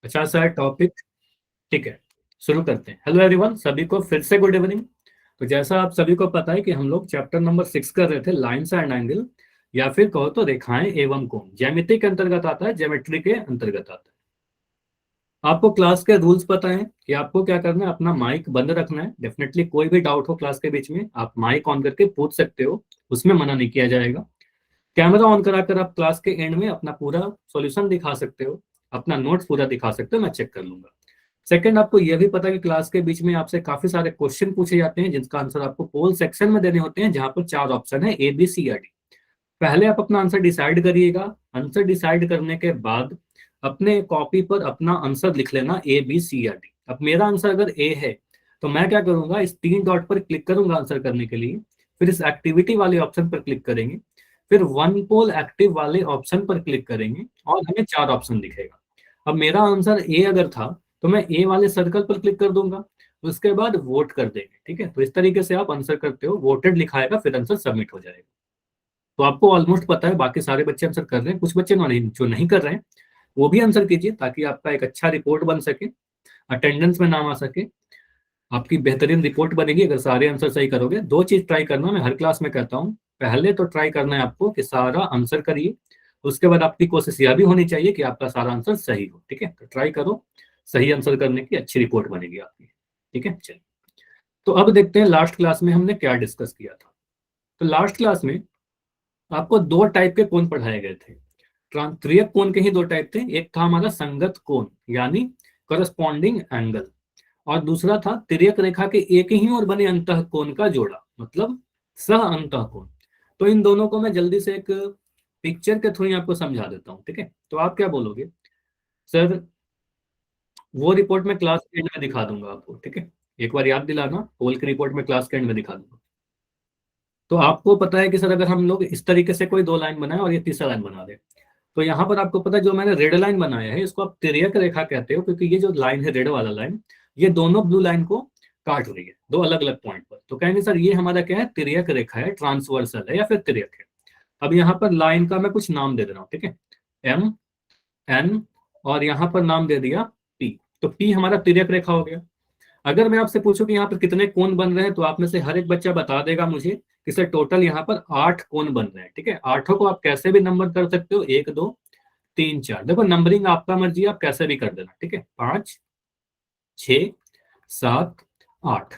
अच्छा सा टॉपिक। ठीक है, शुरू करते हैं। हेलो एवरीवन, सभी को फिर से गुड इवनिंग। तो जैसा आप सभी को पता है कि हम लोग चैप्टर नंबर 6 कर रहे थे, लाइन्स एंड एंगल, या फिर कहो तो रेखाएं एवं कोण। ज्यामिति के अंतर्गत आता है, ज्योमेट्री के अंतर्गत आता है। आपको क्लास के रूल्स पता है कि आपको क्या करना है, अपना माइक बंद रखना है। डेफिनेटली कोई भी डाउट हो क्लास के बीच में आप माइक ऑन करके पूछ सकते हो, उसमें मना नहीं किया जाएगा। कैमरा ऑन कराकर आप क्लास के एंड में अपना पूरा सॉल्यूशन दिखा सकते हो, अपना नोट्स पूरा दिखा सकते हो, मैं चेक कर लूंगा। सेकंड, आपको यह भी पता है कि क्लास के बीच में आपसे काफी सारे क्वेश्चन पूछे जाते हैं जिसका आंसर आपको पोल सेक्शन में देने होते हैं, जहां पर 4 ऑप्शन है, ए बी सी या डी। पहले आप अपना आंसर डिसाइड करिएगा। आंसर डिसाइड करने के बाद अपने कॉपी पर अपना आंसर लिख लेना, ए बी सी या डी। अब मेरा आंसर अगर ए है तो मैं क्या करूंगा, इस 3 डॉट पर क्लिक करूंगा आंसर करने के लिए। फिर इस एक्टिविटी वाले ऑप्शन पर क्लिक करेंगे, फिर वन पोल एक्टिव वाले ऑप्शन पर क्लिक करेंगे और हमें 4 ऑप्शन दिखेगा। अब मेरा आंसर ए अगर था तो मैं ए वाले सर्कल पर क्लिक कर दूंगा, उसके बाद वोट कर देंगे। ठीक है, तो इस तरीके से आप आंसर करते हो, वोटेड लिखाएगा, फिर आंसर सबमिट हो जाएगा। तो आपको ऑलमोस्ट पता है, बाकी सारे बच्चे आंसर कर रहे हैं, कुछ बच्चे जो नहीं कर रहे हैं वो भी आंसर कीजिए, ताकि आपका एक अच्छा रिपोर्ट बन सके, अटेंडेंस में नाम आ सके, आपकी बेहतरीन रिपोर्ट बनेगी अगर सारे आंसर सही करोगे। 2 चीज ट्राई करना, मैं हर क्लास में कहता हूँ। पहले तो ट्राई करना है आपको कि सारा आंसर करिए, उसके बाद आपकी कोशिश यह भी होनी चाहिए कि आपका सारा आंसर सही हो। ठीक है, तो ट्राई करो, सही आंसर करने की अच्छी रिपोर्ट बनेगी आपकी। ठीक है, चलिए। तो अब देखते हैं लास्ट क्लास में हमने क्या डिस्कस किया था। तो लास्ट क्लास में आपको 2 टाइप के कोण पढ़ाए गए थे। त्रियक कोण के ही 2 टाइप थे। एक था हमारा संगत कोण, यानी करस्पॉन्डिंग एंगल, और दूसरा था तिर्यक रेखा के एक ही ओर बने अंतः कोण का जोड़ा, मतलब सह अंतः कोण। तो इन दोनों को मैं जल्दी से एक पिक्चर के थ्रू ही आपको समझा देता हूँ। ठीक है, तो आप क्या बोलोगे, सर वो रिपोर्ट में क्लास के एंड में दिखा दूंगा आपको। ठीक है, एक बार याद दिलाना, पोल की रिपोर्ट में क्लास के एंड में दिखा दूंगा। तो आपको पता है कि सर अगर हम लोग इस तरीके से कोई 2 लाइन बनाए और ये तीसरा लाइन बना दे, तो यहाँ पर आपको पता है जो मैंने रेड लाइन बनाया है इसको आप तिर्यक रेखा कहते हो, क्योंकि ये जो लाइन है रेड वाला लाइन, ये दोनों ब्लू लाइन को काट रही है 2 अलग अलग पॉइंट पर। तो कहेंगे सर ये हमारा क्या है, तिर्यक रेखा है, ट्रांसवर्सल है या फिर तिर्यक है। अब यहाँ पर लाइन का मैं कुछ नाम दे दे रहा हूँ। ठीक है, एम, एन, और यहाँ पर नाम दे दिया पी। तो पी हमारा तिर्यक रेखा हो गया। अगर मैं आपसे पूछूं कि यहाँ पर कितने कोण बन रहे हैं, तो आप में से हर एक बच्चा बता देगा मुझे कि सर टोटल यहाँ पर 8 कोण बन रहे हैं। ठीक है, 8 को आप कैसे भी नंबर कर सकते हो, 1 2 3 4, देखो नंबरिंग आपका मर्जी, आप कैसे भी कर देना। ठीक है, 5 6 7 8।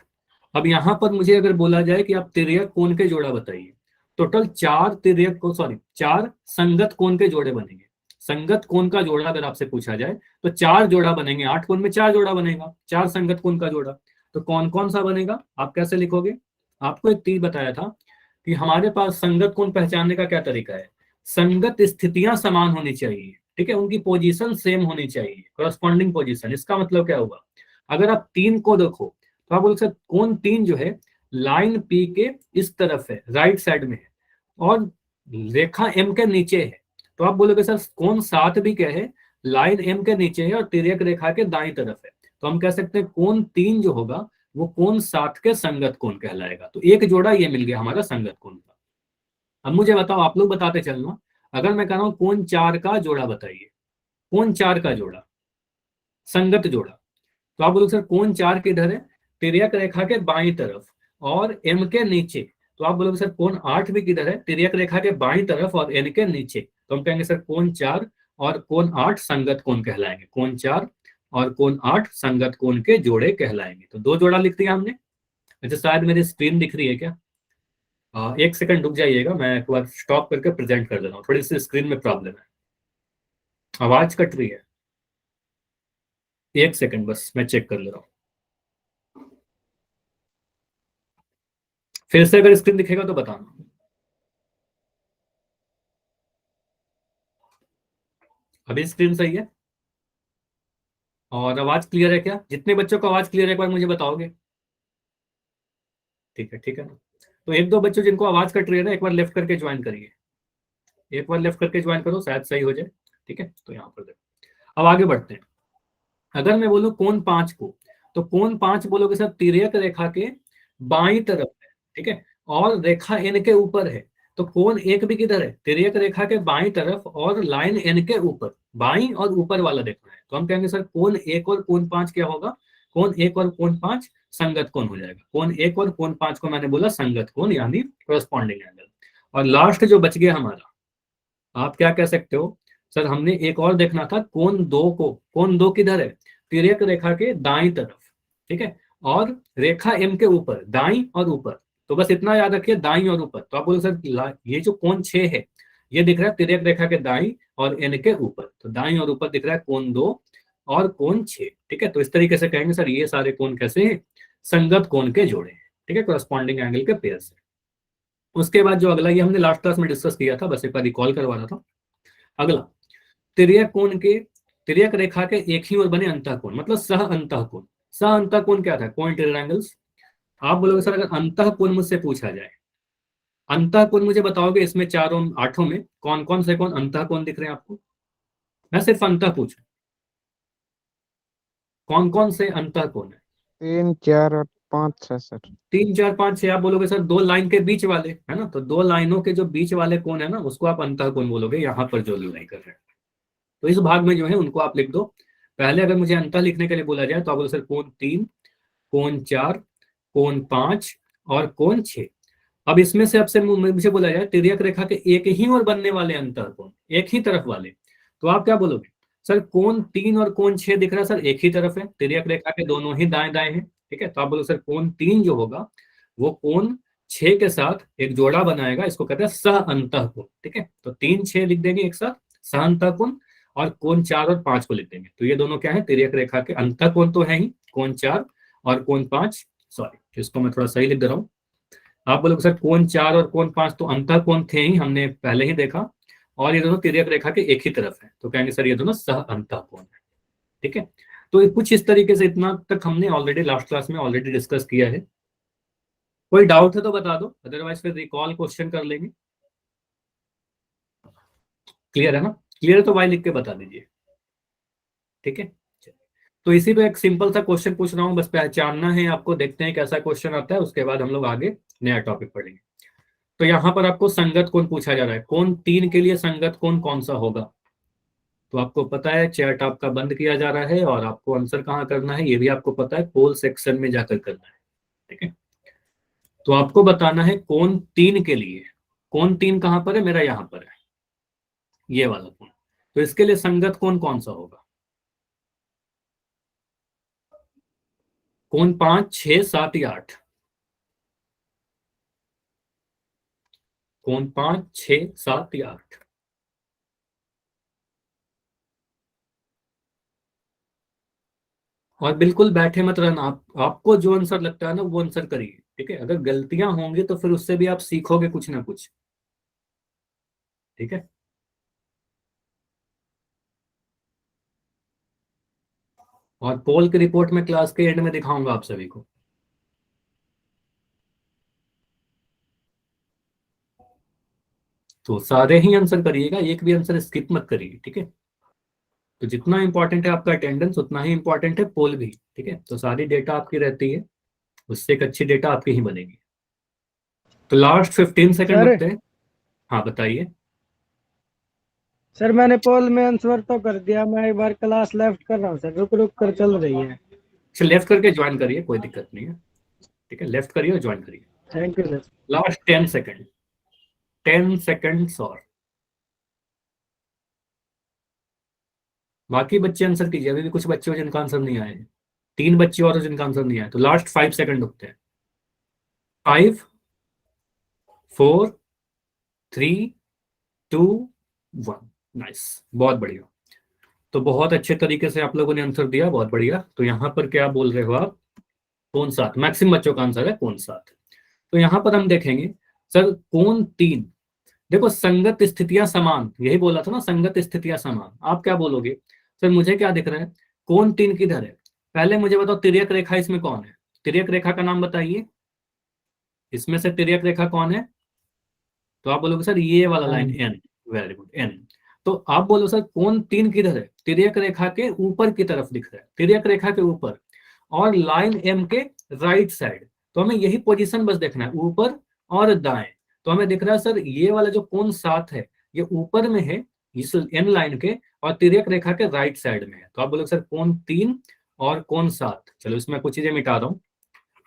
अब यहां पर मुझे अगर बोला जाए कि आप तिर्यक कोण के जोड़ा बताइए, टोटल 4 तिर्यक को, सॉरी 4 संगत कोण के जोड़े बनेंगे। संगत कोण का जोड़ा अगर आपसे पूछा जाए तो 4 जोड़ा बनेंगे, 8 कोण में 4 जोड़ा बनेगा, 4 संगत कोण का जोड़ा। तो कौन कौन सा बनेगा, आप कैसे लिखोगे। आपको एक चीज बताया था कि हमारे पास संगत कोण पहचानने का क्या तरीका है, संगत स्थितियां समान होनी चाहिए। ठीक है, उनकी पोजीशन सेम होनी चाहिए, करस्पॉन्डिंग पोजीशन। इसका मतलब क्या हुआ, अगर आप 3 को देखो तो आप बोल सकते कोण 3 जो है लाइन पी के इस तरफ है, राइट साइड में है, और रेखा एम के नीचे है। तो आप बोलोगे सर कोण 7 भी क्या है, लाइन एम के नीचे है और तिर्यक रेखा के दाईं तरफ है। तो हम कह सकते हैं कोण 3 जो होगा वो कोण 7 के संगत कोण कहलाएगा। तो एक जोड़ा ये मिल गया हमारा संगत कोण का। अब मुझे बताओ, आप लोग बताते चलना, अगर मैं कह रहा हूं कोण 4 का जोड़ा बताइए, कोण 4 का जोड़ा, संगत जोड़ा, तो आप बोलोगे सर कोण 4 किधर है, तिर्यक रेखा के बाईं तरफ और एम के नीचे। तो आप बोलोगे सर कोण 8 भी किधर है, तिर्यक रेखा के बाईं तरफ और एन के नीचे। तो हम कहेंगे सर कोण 4 और कोण 8 संगत कोण कहलाएंगे, कोण 4 और कोण 8 संगत कोण के जोड़े कहलाएंगे। तो 2 जोड़ा लिख दिया हमने। अच्छा, शायद मेरी स्क्रीन दिख रही है क्या, एक सेकंड रुक जाइएगा, मैं एक बार स्टॉप करके प्रेजेंट कर दे रहा हूँ, थोड़ी सी स्क्रीन में प्रॉब्लम है, आवाज कट रही है। एक सेकंड बस, मैं चेक कर ले रहा हूँ। फिर से अगर स्क्रीन दिखेगा तो बताना। अभी स्क्रीन सही है और आवाज क्लियर है क्या, जितने बच्चों को आवाज क्लियर है एक बार मुझे बताओगे। ठीक है, ठीक है ना। तो 1 2 बच्चों जिनको आवाज कट रही है ना, एक बार लेफ्ट करके ज्वाइन करिए, एक बार लेफ्ट करके ज्वाइन करो, शायद सही हो जाए। ठीक है, तो यहाँ पर देखो, अब आगे बढ़ते हैं। अगर मैं बोलूं कोण 5 को, तो कोण 5 बोलोगे सर तिर्यक रेखा के बाईं तरफ है। ठीक है, और रेखा एन के ऊपर है। तो कोण एक भी किधर है, तिर्यक रेखा के बाईं तरफ और लाइन एन के ऊपर, बाईं और ऊपर वाला देखना है। तो हम कहेंगे सर कोण एक और कोण पांच क्या होगा, कोण एक और कोण पांच संगत कोण हो जाएगा। कोण एक और कोण पांच को मैंने बोला संगत कोण यानी कोरस्पॉन्डिंग एंगल। और लास्ट जो बच गया हमारा, आप क्या कह सकते हो, सर हमने एक और देखना था कोण दो को, कोण दो किधर है, तिर्यक रेखा के दाईं तरफ, ठीक है, और रेखा एम के ऊपर, दाईं और ऊपर। तो बस इतना याद रखिए, दाईं और ऊपर। तो आप बोलो सर ये जो कोण 6 है ये दिख रहा है तिर्यक रेखा के दाईं और एन के ऊपर, तो दाईं और ऊपर दिख रहा है कोण 2 और कोण 6, ठीक है। तो इस तरीके से कहेंगे सर ये सारे कोण कैसे हैं, संगत कोण के जोड़े हैं, ठीक है, कोरस्पॉन्डिंग एंगल के पेयर से। उसके बाद जो अगला, ये हमने लास्ट क्लास में डिस्कस किया था, बस एक बार रिकॉल करवाना था। अगला, तिर्यक कोण के, तिर्यक रेखा के एक ही ओर बने अंतःकोण, मतलब सह अंतःकोण। सह अंतःकोण क्या था, कोइंटेड एंगल्स। आप बोलोगे सर अगर अंतःकोण मुझसे पूछा जाए, अंतःकोण मुझे बताओगे इसमें चारों आठों में कौन कौन से कोण अंतःकोण दिख रहे हैं आपको, मैं सिर्फ अंतः पूछूं, कौन कौन से अंतःकोण है। 3 4 और 5 है सर। 3 4 5 6, आप बोलोगे सर दो लाइन के बीच वाले, है ना, तो दो लाइनों के जो बीच वाले कोण है ना उसको आप अंतःकोण बोलोगे, यहाँ पर जो लड़ाई कर रहे हैं। तो इस भाग में जो है उनको आप लिख दो। पहले अगर मुझे अंतः लिखने के लिए बोला जाए तो आप बोलो सर कोण 3, कोण 4, कोण 5 और कोण 6। अब इसमें से आपसे मुझे बोला जाए तिर्यक रेखा के एक ही ओर बनने वाले अंतःकोण, एक ही तरफ वाले, तो आप क्या बोलोगे, सर कोण 3 और कोण 6 दिख रहा है सर एक ही तरफ है, तिर्यक रेखा के दोनों ही दाएं दाएं हैं, ठीक है। तो आप बोलो सर कोण 3 जो होगा वो कोण 6 के साथ एक जोड़ा बनाएगा, इसको कहते हैं सह अंतःकोण, ठीक है। तो 3 6 लिख देंगे एक साथ सह अंतःकोण, और कोण 4 और 5 को लिख देंगे। तो ये दोनों क्या है, तिर्यक रेखा के अंतःकोण तो है ही, कोण 4 और कोण 5, सॉरी इसको मैं थोड़ा सही लिख दे रहा हूँ। आप बोलोगे सर कोण 4 और कोण 5 तो अंतःकोण थे ही, हमने पहले ही देखा, और ये दोनों तिर्यक रेखा के एक ही तरफ है, तो कहेंगे सर ये दोनों सह अंतःकोण है, ठीक है। तो कुछ इस तरीके से, इतना तक हमने ऑलरेडी लास्ट क्लास में ऑलरेडी डिस्कस किया है। कोई डाउट है तो बता दो, अदरवाइज फिर रिकॉल क्वेश्चन कर लेंगे। क्लियर है ना, क्लियर है तो वाई लिख के बता दीजिए, ठीक है। तो इसी पे एक सिंपल सा क्वेश्चन पूछ रहा हूँ, बस पहचानना है आपको, देखते हैं कैसा क्वेश्चन आता है, उसके बाद हम लोग आगे नया टॉपिक पढ़ेंगे। तो यहाँ पर आपको संगत कोण पूछा जा रहा है, कोण 3 के लिए संगत कोण कौन सा होगा। तो आपको पता है चैट आपका बंद किया जा रहा है, और आपको आंसर कहाँ करना है ये भी आपको पता है, पोल सेक्शन में जाकर करना है, ठीक है। तो आपको बताना है कोण 3 के लिए, कोण 3 कहाँ पर है, मेरा यहाँ पर है ये वाला कोण, तो इसके लिए संगत कोण कौन सा होगा, कोण 5 6 7 या 8, कोण 5 6 7 या 8। और बिल्कुल बैठे मत रहना, आपको जो आंसर लगता है ना वो आंसर करिए, ठीक है। अगर गलतियां होंगी तो फिर उससे भी आप सीखोगे कुछ ना कुछ, ठीक है। और पोल की रिपोर्ट में क्लास के एंड में दिखाऊंगा आप सभी को। तो सारे ही आंसर करिएगा, एक भी आंसर स्किप मत करिए, ठीक है। तो जितना इंपॉर्टेंट है आपका अटेंडेंस उतना ही इंपॉर्टेंट है पोल भी, ठीक है। तो सारी डेटा आपकी रहती है, उससे एक अच्छी डेटा आपकी ही बनेगी। तो लास्ट 15 सेकंड सर बचते हैं। हाँ बताइए। सर मैंने पोल में आंसर तो कर दिया, मैं एक बार क्लास लेफ्ट कर रहा हूँ सर, रुक रुक कर चल रही है। अच्छा लेफ्ट करके ज्वाइन करिए, कोई दिक्कत नहीं है, ठीक है, लेफ्ट करिए और ज्वाइन करिए। Thank you sir. Last 10 second, 10 seconds और बाकी बच्चे आंसर कीजिए। अभी भी कुछ बच्चे हो जिनका आंसर नहीं आए हैं, 3 बच्चे और हो जिनका आंसर नहीं आया। तो लास्ट 5 सेकंड रुकते हैं, 5 4 3 2 1। नाइस, बहुत बढ़िया। तो बहुत अच्छे तरीके से आप लोगों ने आंसर दिया, बहुत बढ़िया। तो यहाँ पर क्या बोल रहे हो आप, कोण 7, मैक्सिमम बच्चों का आंसर है कोण 7। तो यहाँ पर हम देखेंगे सर कोण 3, देखो संगत स्थितियां समान, यही बोला था ना, संगत स्थितियां समान। आप क्या बोलोगे, सर मुझे क्या दिख रहा है, कोण 3 किधर है, पहले मुझे बताओ तिर्यक रेखा इसमें कौन है, तिर्यक रेखा का नाम बताइए, इसमें से तिर्यक रेखा कौन है। तो आप बोलोगे सर ये वाला line N, very good N. तो आप बोलो सर कोण 3 किधर है, तिर्यक रेखा के ऊपर की तरफ दिख रहा है, तिर्यक रेखा के ऊपर और लाइन एम के राइट साइड। तो हमें यही पोजीशन बस देखना है, ऊपर और दाएं। तो हमें दिख रहा है सर ये वाला जो कोण 7 है ये ऊपर में है इस एन लाइन के और तिर्यक रेखा के राइट साइड में है। तो आप बोलोगे सर कोण 3 और कोण 7, चलो इसमें कुछ चीजें मिटा रहा हूं।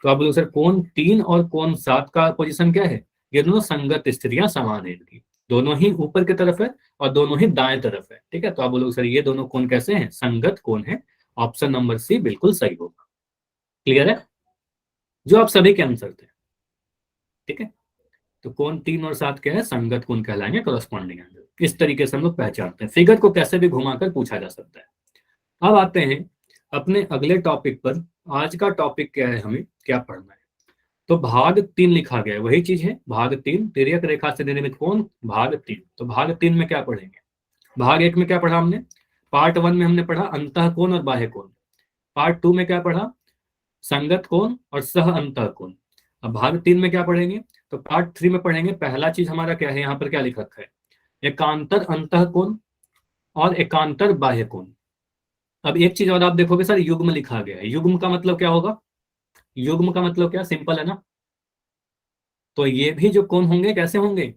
तो आप बोलोगे सर कोण 3 और कोण 7 का पोजीशन क्या है, ये दोनों संगत स्थितियां समान है इनकी, दोनों ही ऊपर की तरफ है और दोनों ही दाएं तरफ है। ठीक है, तो आप बोलोगे सर ये दोनों कोण कैसे हैं, संगत कोण है। ऑप्शन नंबर सी बिल्कुल सही होगा। क्लियर है, जो आप सभी के आंसर थे। ठीक है, तो कोण 3 और 7 क्या है, संगत कोण कहलाएंगे, करस्पॉन्डिंग एंगल। इस तरीके से हम लोग पहचानते हैं। फिगर को कैसे भी घुमाकर पूछा जा सकता है। अब आते हैं अपने अगले टॉपिक पर। आज का टॉपिक क्या है, हमें क्या पढ़ना है। तो भाग 3 लिखा गया है, वही चीज है भाग 3, तिर्यक रेखा से निर्मित कोण भाग 3। तो भाग 3 में क्या पढ़ेंगे, भाग 1 में क्या पढ़ा हमने, पार्ट 1 में हमने पढ़ा अंतः कोण और बाह्य कोण। पार्ट 2 में क्या पढ़ा, संगत कोण और सह अंतः कोण। अब भाग 3 में क्या पढ़ेंगे, तो पार्ट 3 में पढ़ेंगे पहला चीज हमारा क्या है, यहाँ पर क्या लिख रखा है, एकांतर अंतः कोण और एकांतर बाह्य कोण। अब एक चीज और आप देखोगे सर युग्म लिखा गया है, युग्म का मतलब क्या होगा, युग्म का मतलब क्या, सिंपल है ना। तो ये भी जो कोण होंगे कैसे होंगे,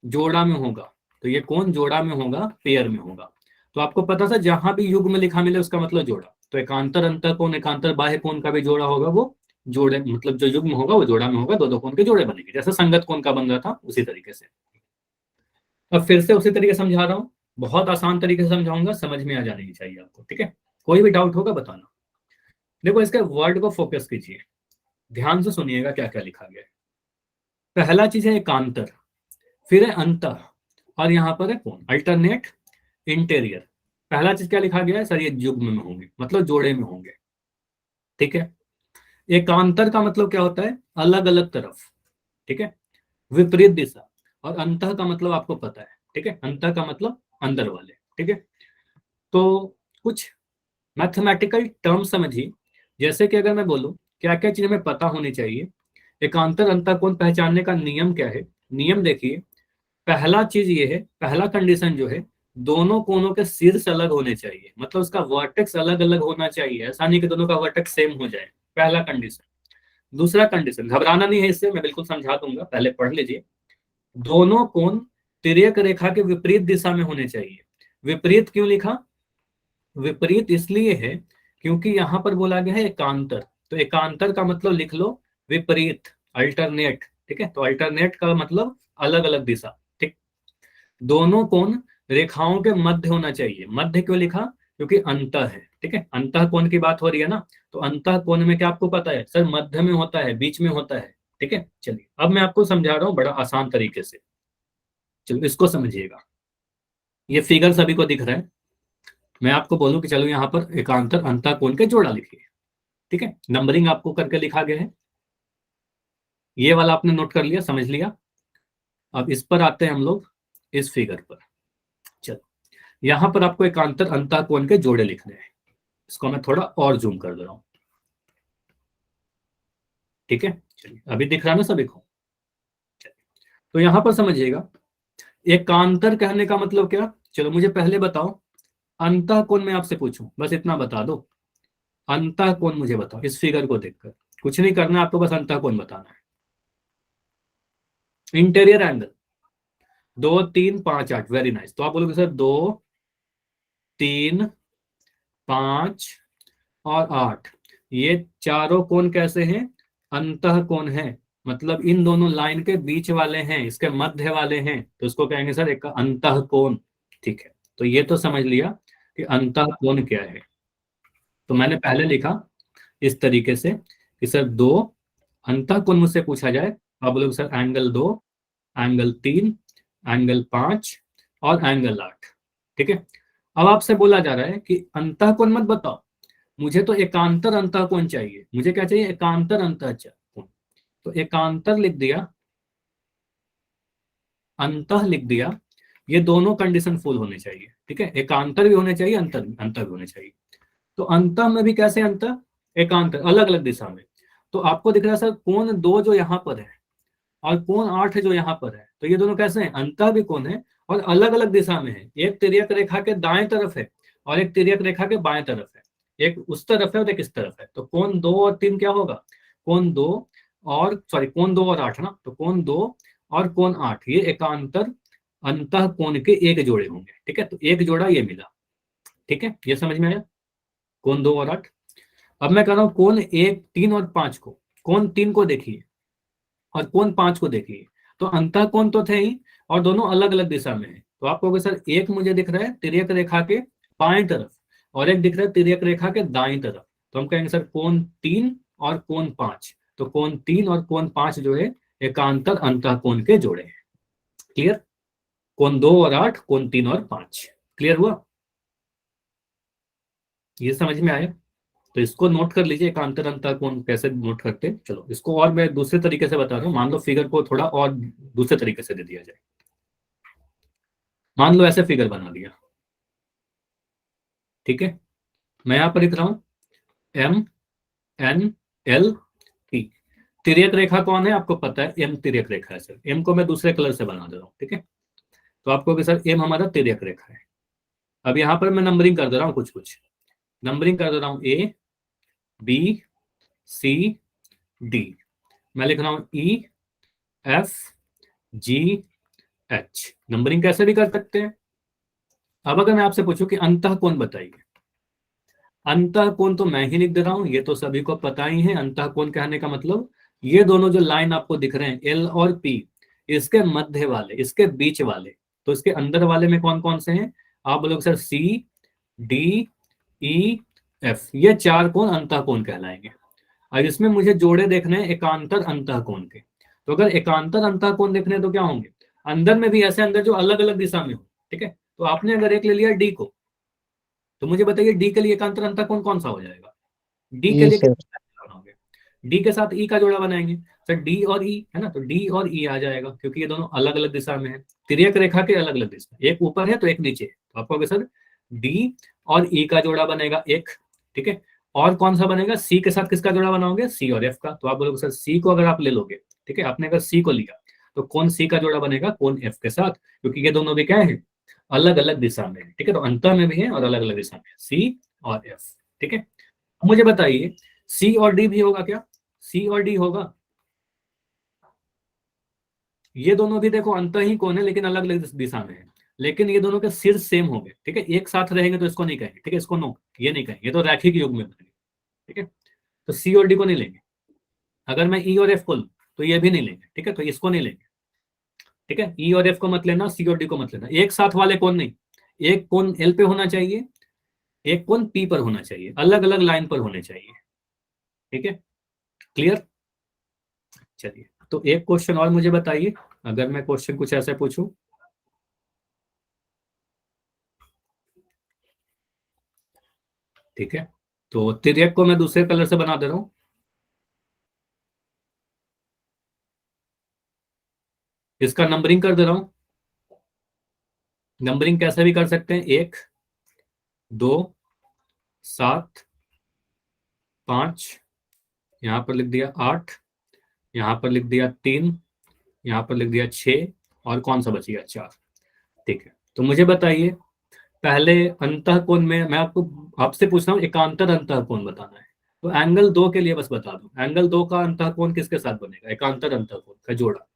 जोड़ा में होगा। तो ये कोण जोड़ा में होगा, पेयर में होगा। तो आपको पता था जहां भी युग्म लिखा मिले उसका मतलब जोड़ा। तो एकांतर अंतः कोण एकांतर बाह्य कोण का भी जोड़ा होगा, वो जोड़े मतलब जो युग्म होगा वो जोड़ा में होगा, दो कोण के जोड़े बनेंगे, जैसे संगत कोण का बन रहा था उसी तरीके से। अब फिर से उसी तरीके समझा रहा हूँ, बहुत आसान तरीके से समझाऊंगा, समझ में आ जानी चाहिए आपको। ठीक है, कोई भी डाउट होगा बताना। देखो इसके वर्ड को फोकस कीजिए, ध्यान से सुनिएगा क्या क्या लिखा गया है। पहला चीज है एकांतर, फिर है अंतः और यहाँ पर है कोण, अल्टरनेट, इंटीरियर। पहला चीज क्या लिखा गया है सर, ये युग्म में होंगे मतलब जोड़े में होंगे। ठीक है, एकांतर का मतलब क्या होता है, अलग अलग तरफ। ठीक है, विपरीत दिशा। और अंतः का मतलब आपको पता है। ठीक है, अंतः का मतलब अंदर वाले। ठीक है, तो कुछ मैथमेटिकल टर्म समझिए, जैसे कि अगर मैं बोलूं क्या क्या चीजें हमें पता होनी चाहिए, एकांतर अंतः कोण पहचानने का नियम क्या है। नियम देखिए, पहला चीज ये है, पहला कंडीशन जो है, दोनों कोनों के शीर्ष अलग होने चाहिए, मतलब उसका वर्टेक्स अलग अलग होना चाहिए, ऐसा नहीं कि दोनों का वर्टेक्स सेम हो जाए, पहला कंडीशन। दूसरा कंडीशन, घबराना नहीं है इससे, मैं बिल्कुल समझा दूंगा, पहले पढ़ लीजिए। दोनों कोण तिर्यक रेखा के विपरीत दिशा में होने चाहिए। विपरीत क्यों लिखा, विपरीत इसलिए है क्योंकि यहां पर बोला गया है एकांतर, तो एकांतर का मतलब लिख लो विपरीत, अल्टरनेट। ठीक है, तो अल्टरनेट का मतलब अलग अलग दिशा। ठीक, दोनों कोण रेखाओं के मध्य होना चाहिए। मध्य क्यों लिखा, क्योंकि अंतः है। ठीक है, अंतः कोण की बात हो रही है ना, तो अंतः कोण में क्या आपको पता है सर, मध्य में होता है, बीच में होता है। ठीक है, चलिए अब मैं आपको समझा रहा हूं बड़ा आसान तरीके से, चलो इसको समझिएगा। ये फिगर सभी को दिख रहा है, मैं आपको बोलूं कि चलो यहाँ पर एकांतर अंतः कोण के जोड़ा लिखिए। ठीक है, नंबरिंग आपको करके लिखा गया है, ये वाला आपने नोट कर लिया, समझ लिया। अब इस पर आते हैं हम लोग, इस फिगर पर। चलो यहां पर आपको एकांतर अंतः कोण के जोड़े लिखने हैं, इसको मैं थोड़ा और जूम कर दे रहा हूं। ठीक है, चलिए अभी दिख रहा है ना सभी को। तो यहां पर समझिएगा, एकांतर कहने का मतलब क्या, चलो मुझे पहले बताओ, अंतः कोण मैं आपसे पूछूं, बस इतना बता दो, अंतः कोण मुझे बताओ इस फिगर को देखकर, कुछ नहीं करना आपको, बस अंतः कोण बताना है। Interior angle 2 3 5 8, very nice. तो आप बोलोगे सर 2 3 5 और 8, ये चारों कोण कैसे हैं, अंतः कोण है, मतलब इन दोनों लाइन के बीच वाले हैं, इसके मध्य वाले हैं, तो इसको कहेंगे सर एक अंतः कोण। ठीक है, तो ये तो समझ लिया कि अंतः कोण क्या है। तो मैंने पहले लिखा इस तरीके से कि सर 2 अंतः कोण मुझसे पूछा जाए, आप बोलोगे सर एंगल 2, एंगल 3, एंगल 5 और एंगल 8। ठीक है, अब आपसे बोला जा रहा है कि अंतः कोण मत बताओ, मुझे तो एकांतर अंतः कोण चाहिए। मुझे क्या चाहिए, एकांतर अंतः कोण। तो एकांतर लिख दिया, अंतः लिख दिया, ये दोनों कंडीशन फुल होने चाहिए। ठीक है, एकांतर भी होने चाहिए, अंतर अंतः भी होने चाहिए। तो अंतः में भी कैसे अंतः, एकांतर अलग अलग दिशा में। तो आपको दिख रहा है सर कोण 2 जो यहाँ पर है और कोण 8 जो यहाँ पर है, तो ये दोनों कैसे हैं, अंतः भी कोण है और अलग अलग दिशा में है। एक तिर्यक रेखा के दाएं तरफ है और एक तिर्यक रेखा के बाएं तरफ है, एक उस तरफ है और एक इस तरफ है। तो कोण 2 और 3 क्या होगा, कोण 2 और 8 ना, तो कोण 2 और कोण 8, ये एकांतर अंतः कोण के एक जोड़े होंगे। ठीक है, तो एक जोड़ा ये मिला। ठीक है, ये समझ में आया, कोण 2 और 8। अब मैं कह रहा हूं कोण 1, 3 और 5 को, कोण 3 को देखिए और कोण 5 को देखिए, तो अंतः कोण तो थे ही और दोनों अलग अलग दिशा में है। तो आप कहोगे सर एक मुझे दिख रहा है तिर्यक रेखा के बाएं तरफ और एक दिख रहा है तिर्यक रेखा के दाईं तरफ, तो हम कहेंगे सर कोण 3 और कोण 5। तो कोण 3 और कोण 5 जो है एकांतर अंतः कोण के जोड़े हैं। क्लियर, कोण 2 और 8, कोण 3 और 5। क्लियर हुआ, ये समझ में आया? तो इसको नोट कर लीजिए, एकांतर अंतः कोण कैसे नोट करते हैं। चलो इसको और मैं दूसरे तरीके से बता रहा हूँ। मान लो फिगर को थोड़ा और दूसरे तरीके से दे दिया जाए। मान लो ऐसे फिगर बना दिया। ठीक है, मैं यहां पर लिख रहा हूं एम एन एल टी। तिर्यक रेखा कौन है आपको पता है, एम तिर्यक रेखा है सर। एम को मैं दूसरे कलर से बना दे रहा हूँ। ठीक है, तो आपको कि सर एम हमारा तिर्यक रेखा है। अब यहां पर मैं नंबरिंग कर दे रहा हूँ, कुछ कुछ नंबरिंग कर दे रहा हूँ, ए बी सी डी। मैं लिख रहा हूं E F G H. Numbering कैसे भी कर सकते हैं। अब अगर मैं आपसे पूछूं कि अंतः कोण बताइए, अंतः कोण तो मैं ही लिख दे रहा हूं, ये तो सभी को पता ही है। अंतः कोण कहने का मतलब ये दोनों जो लाइन आपको दिख रहे हैं एल और पी, इसके मध्य वाले, इसके बीच वाले, तो इसके अंदर वाले में कौन कौन से हैं आप बोलोगे sir C D E F, ये चार कोण अंतः कोण कहलाएंगे। और इसमें मुझे जोड़े देखने हैं एकांतर अंतः कोण के। तो अगर एकांतर अंतः कोण देखने हैं तो क्या होंगे, अंदर में भी ऐसे अंदर जो अलग अलग दिशा में हो। ठीक है, तो आपने अगर एक ले लिया डी को, तो मुझे बताइए डी के लिए एकांतर अंतः कोण कौन सा हो जाएगा। डी के ये लिए सर। बनाओगे, डी के साथ ई का जोड़ा बनाएंगे सर, डी और ई है ना, तो डी और ई आ जाएगा क्योंकि ये दोनों अलग अलग दिशा में है। तिर्यक रेखा के अलग अलग दिशा, एक ऊपर है तो एक नीचे है, तो आपको सर डी और ई का जोड़ा बनेगा एक। ठीक है, और कौन सा बनेगा, सी के साथ किसका जोड़ा बनाओगे, सी और एफ का। तो आप बोलोगे सर सी को अगर आप ले लोगे, ठीक है, आपने अगर सी को लिया तो कौन सी का जोड़ा बनेगा, कौन एफ के साथ, क्योंकि ये दोनों भी क्या है, अलग अलग दिशा में है। ठीक है, तो अंतर में भी है और अलग अलग दिशा में, सी और एफ। ठीक है, मुझे बताइए सी और डी भी होगा क्या, सी और डी होगा। ये दोनों भी देखो अंतर ही कौन है लेकिन अलग अलग दिशा में है, लेकिन ये दोनों के सिर सेम हो गए। ठीक है, एक साथ रहेंगे तो इसको नहीं कहेंगे। ठीक है, इसको नो, ये नहीं कहेंगे, ये तो रैखिक युग में बनेंगे। ठीक है, तो सी और डी को नहीं लेंगे। अगर मैं ई और एफ को लूं तो ये भी नहीं लेंगे। ठीक है, तो इसको नहीं लेंगे। ठीक है, ई और एफ को मत लेना, सी और डी को मत लेना। एक साथ वाले कौन नहीं, एक कौन एल पे होना चाहिए, एक कौन पी पर होना चाहिए, अलग अलग लाइन पर होने चाहिए। ठीक है, क्लियर। चलिए, तो एक क्वेश्चन और मुझे बताइए, अगर मैं क्वेश्चन कुछ ऐसे पूछूं। ठीक है, तो तिर्यक को मैं दूसरे कलर से बना दे रहा हूं। इसका नंबरिंग कर दे रहा हूं। नंबरिंग कैसे भी कर सकते हैं, 1 2 7 5, यहां पर लिख दिया 8, यहां पर लिख दिया 3, यहां पर लिख दिया 6, और कौन सा बच गया, 4। ठीक है, तो मुझे बताइए पहले अंतः कोण में मैं आपको आपसे पूछ रहा हूँ एकांतर अंतः कोण बताना है। तो एंगल 2 के लिए बस बता दो, एंगल 2 का अंतः कोण किसके साथ बनेगा, एकांतर अंतः कोण का जोड़ा।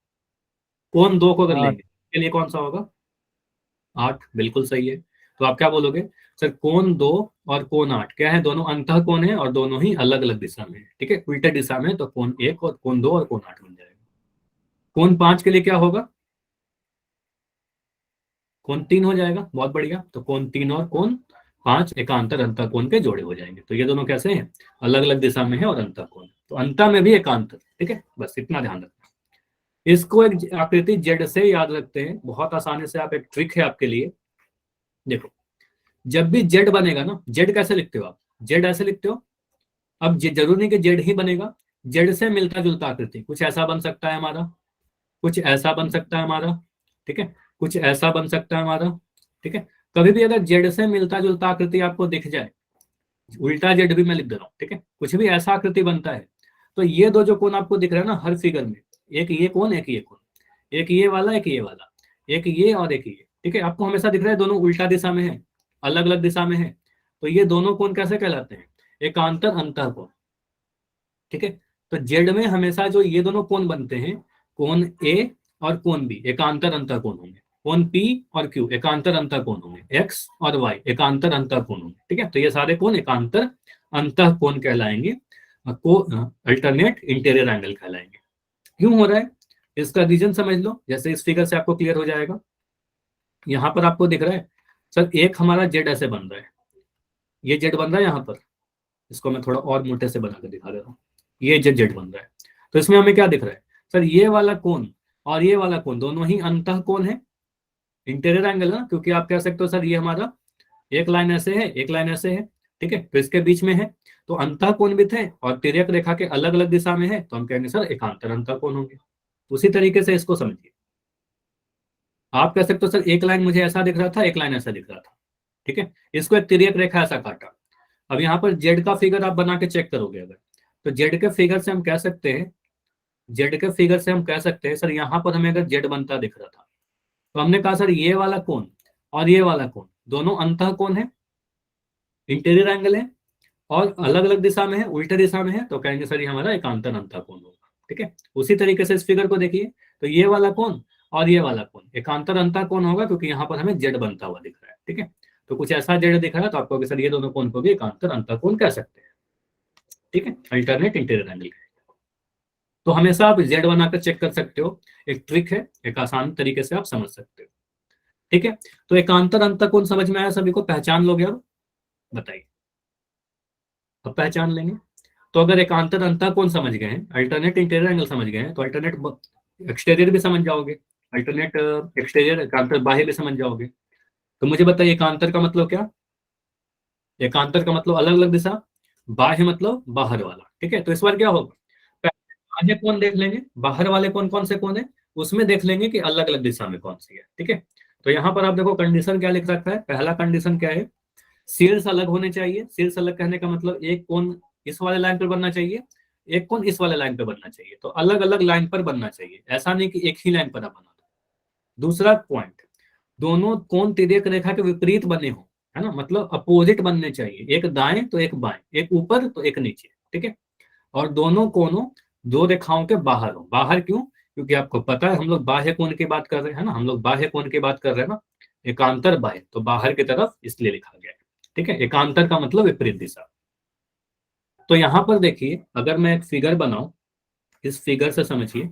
कोण 2 को अगर 8। लेंगे के लिए कौन सा होगा, 8। बिल्कुल सही है। तो आप क्या बोलोगे सर, कोण 2 और कोण 8 क्या है, दोनों अंतः कोण है और दोनों ही अलग अलग दिशा में है। ठीक है, उल्टे दिशा में, तो कोण 1 और कोण 2 और कोण 8 बन जाएगा। कोण 5 के लिए क्या होगा, कोण 3 हो जाएगा। बहुत बढ़िया, तो कोण 3 और कोण 5 एकांतर अंतः कोण के जोड़े हो जाएंगे। तो ये दोनों कैसे हैं, अलग अलग दिशा में है और अंतः कोण, तो अंतः में भी एकांतर। ठीक है, बस इतना ध्यान रखना। इसको एक आकृति जेड से याद रखते हैं बहुत आसानी से। आप एक ट्रिक है आपके लिए, देखो जब भी जेड बनेगा ना, जेड कैसे लिखते हो आप, जेड ऐसे लिखते हो। अब जरूरी नहीं कि जेड ही बनेगा, जेड से मिलता जुलता आकृति कुछ ऐसा बन सकता है हमारा, कुछ ऐसा बन सकता है हमारा। ठीक है, कुछ ऐसा बन सकता है हमारा। ठीक है, कभी भी अगर जेड से मिलता जुलता आकृति आपको दिख जाए, उल्टा जेड भी मैं लिख दे रहा हूँ। ठीक है, कुछ भी ऐसा आकृति बनता है, तो ये दो जो कोण आपको दिख रहा है ना हर फिगर में, एक ये कोण, एक ये कोण, एक ये वाला, एक ये वाला, एक ये और एक ये। ठीक है, आपको हमेशा दिख रहा है दोनों उल्टा दिशा में है, अलग अलग दिशा में है, तो ये दोनों कोण कैसे कहलाते हैं, एकांतर अंतः कोण। ठीक है, तो जेड में हमेशा जो ये दोनों कोण बनते हैं, कोण ए और कोण बी एकांतर अंतर कोण होंगे, कोण पी और क्यू एकांतर अंतर कोण होंगे, एक्स और वाई एकांतर अंतर कोण होंगे। ठीक है, तो ये सारे कोण एकांतर अंतः कोण कहलाएंगे, को अल्टरनेट इंटीरियर एंगल कहलाएंगे। क्यों हो रहा है इसका रीजन समझ लो, जैसे इस फिगर से आपको क्लियर हो जाएगा। यहां पर आपको दिख रहा है सर एक हमारा जेड ऐसे बन रहा है, ये जेड बन रहा है यहाँ पर, इसको मैं थोड़ा और मोटे से बनाकर दिखा दे रहा हूँ, ये जेड बन रहा है। तो इसमें हमें क्या दिख रहा है सर, ये वाला कोण और ये वाला कोण दोनों ही अंतः कोण है, इंटीरियर एंगल है ना, क्योंकि आप कह सकते हो सर ये हमारा एक लाइन ऐसे है एक लाइन ऐसे है, ठीक है, तो इसके बीच में है तो अंतः कोण भी थे और तिर्यक रेखा के अलग अलग दिशा में है तो हम कहेंगे सर एकांतर अंतः कोण होंगे। उसी तरीके से इसको समझिए, आप कह सकते हो सर एक लाइन मुझे ऐसा दिख रहा था एक लाइन ऐसा दिख रहा था, ठीक है, इसको एक तिर्यक रेखा ऐसा काटा। अब यहाँ पर जेड का फिगर आप बना के चेक करोगे अगर, तो जेड के फिगर से हम कह सकते हैं, जेड के फिगर से हम कह सकते हैं सर यहाँ पर हमें अगर जेड बनता दिख रहा था तो हमने कहा सर ये वाला कोण और ये वाला कोण दोनों अंतः कोण है, इंटीरियर एंगल है और अलग अलग दिशा में है, उल्टे दिशा में है, तो कहेंगे सर ये हमारा एकांतर अंतः कोण होगा। ठीक है, उसी तरीके से इस फिगर को देखिए, तो ये वाला कोण और ये वाला कोण एकांतर अंतः कोण होगा क्योंकि यहाँ पर हमें जेड बनता हुआ दिख रहा है। ठीक है, तो कुछ ऐसा जेड दिख रहा है तो आपको सर ये दोनों कोण को भी एकांतर अंतः कोण कह सकते हैं। ठीक है, अल्टरनेट इंटीरियर एंगल। तो हमेशा आप जेड बनाकर चेक कर सकते हो, एक ट्रिक है, एक आसान तरीके से आप समझ सकते हो। ठीक है, तो एकांतर अंतः कोण समझ में आया सभी को, पहचान लोगे अब, बताइए अब पहचान लेंगे। तो अगर एकांतर अंतः कोण समझ गए हैं, अल्टरनेट इंटीरियर एंगल समझ गए हैं, तो अल्टरनेट एक्सटीरियर भी समझ जाओगे, अल्टरनेट एक्सटीरियर एकांतर बाह्य भी समझ जाओगे। तो मुझे बताइए एकांतर का मतलब क्या, एकांतर का मतलब अलग अलग दिशा, बाह्य मतलब बाहर वाला। ठीक है, तो इस बार क्या होगा, बाह्य कोण देख लेंगे, बाहर वाले कौन कौन से कोण है उसमें देख लेंगे कि अलग अलग दिशा में कौन सी है। ठीक है, तो यहाँ पर आप देखो कंडीशन क्या लिख रखा है, पहला कंडीशन क्या है, शीर्ष अलग होने चाहिए। शीर्ष अलग कहने का मतलब एक कोण इस वाले लाइन पर बनना चाहिए, एक कोण इस वाले लाइन पर बनना चाहिए, तो अलग अलग लाइन पर बनना चाहिए, ऐसा नहीं कि एक ही लाइन पर बना। दूसरा पॉइंट, दोनों कोण तिर्यक रेखा के विपरीत बने हो, है ना, मतलब अपोजिट बनने चाहिए, एक दाएं तो एक बाएं, एक ऊपर तो एक नीचे। ठीक है, और दोनों कोणों दो रेखाओं के बाहर हो। बाहर क्यों, क्योंकि आपको पता है हम लोग बाह्य कोण की बात कर रहे हैं ना, हम लोग बाह्य कोण की बात कर रहे हैं ना, एकांतर बाह्य, तो बाहर की तरफ इसलिए लिखा गया है। ठीक है, एकांतर का मतलब विपरीत दिशा। तो यहां पर देखिए अगर मैं एक फिगर बनाऊं, इस फिगर से समझिए,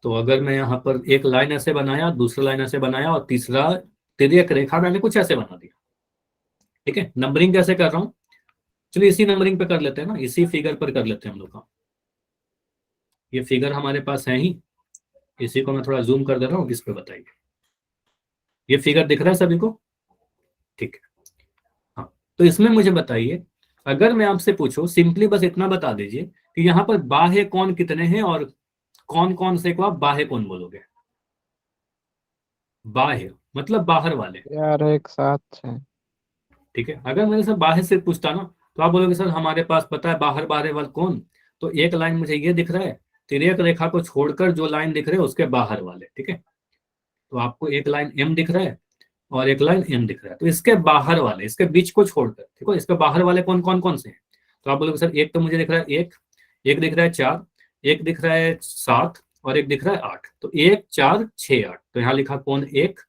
तो अगर मैं यहाँ पर एक लाइन ऐसे बनाया, दूसरा लाइन ऐसे बनाया और तीसरा तिर्यक रेखा मैंने कुछ ऐसे बना दिया। ठीक है, नंबरिंग कैसे कर रहा हूं, चलिए इसी नंबरिंग पे कर लेते हैं ना, इसी फिगर पर कर लेते हैं हम लोग का। ये फिगर हमारे पास है ही, इसी को मैं थोड़ा जूम कर दे रहा हूँ, इस पे बताइए, ये फिगर दिख रहा है सभी को, ठीक है। हाँ, तो इसमें मुझे बताइए, अगर मैं आपसे पूछूं, सिंपली बस इतना बता दीजिए कि यहाँ पर बाह्य कोण कितने हैं और कौन कौन से को आप बाह्य कोण बोलोगे। बाह्य मतलब बाहर वाले, यार एक साथ है। ठीक है, अगर मैंने सर बाहर से पूछता ना तो आप बोलोगे सर हमारे पास पता है बाहर बाहर वाले कौन, तो एक लाइन मुझे ये दिख रहा है, तिर्यक रेखा को छोड़कर जो लाइन दिख रहे हैं उसके बाहर वाले। ठीक है, तो आपको एक लाइन एम दिख रहा है और एक लाइन एन दिख रहा है, तो इसके बाहर वाले, इसके बीच को छोड़कर, ठीक है, इसके बाहर वाले कौन कौन कौन से हैं, तो आप बोलोगे सर एक तो मुझे दिख रहा है एक, एक दिख रहा है चार, एक दिख रहा है सात और एक दिख रहा है आठ, तो एक चार छः आठ, तो यहाँ लिखा कोण एक,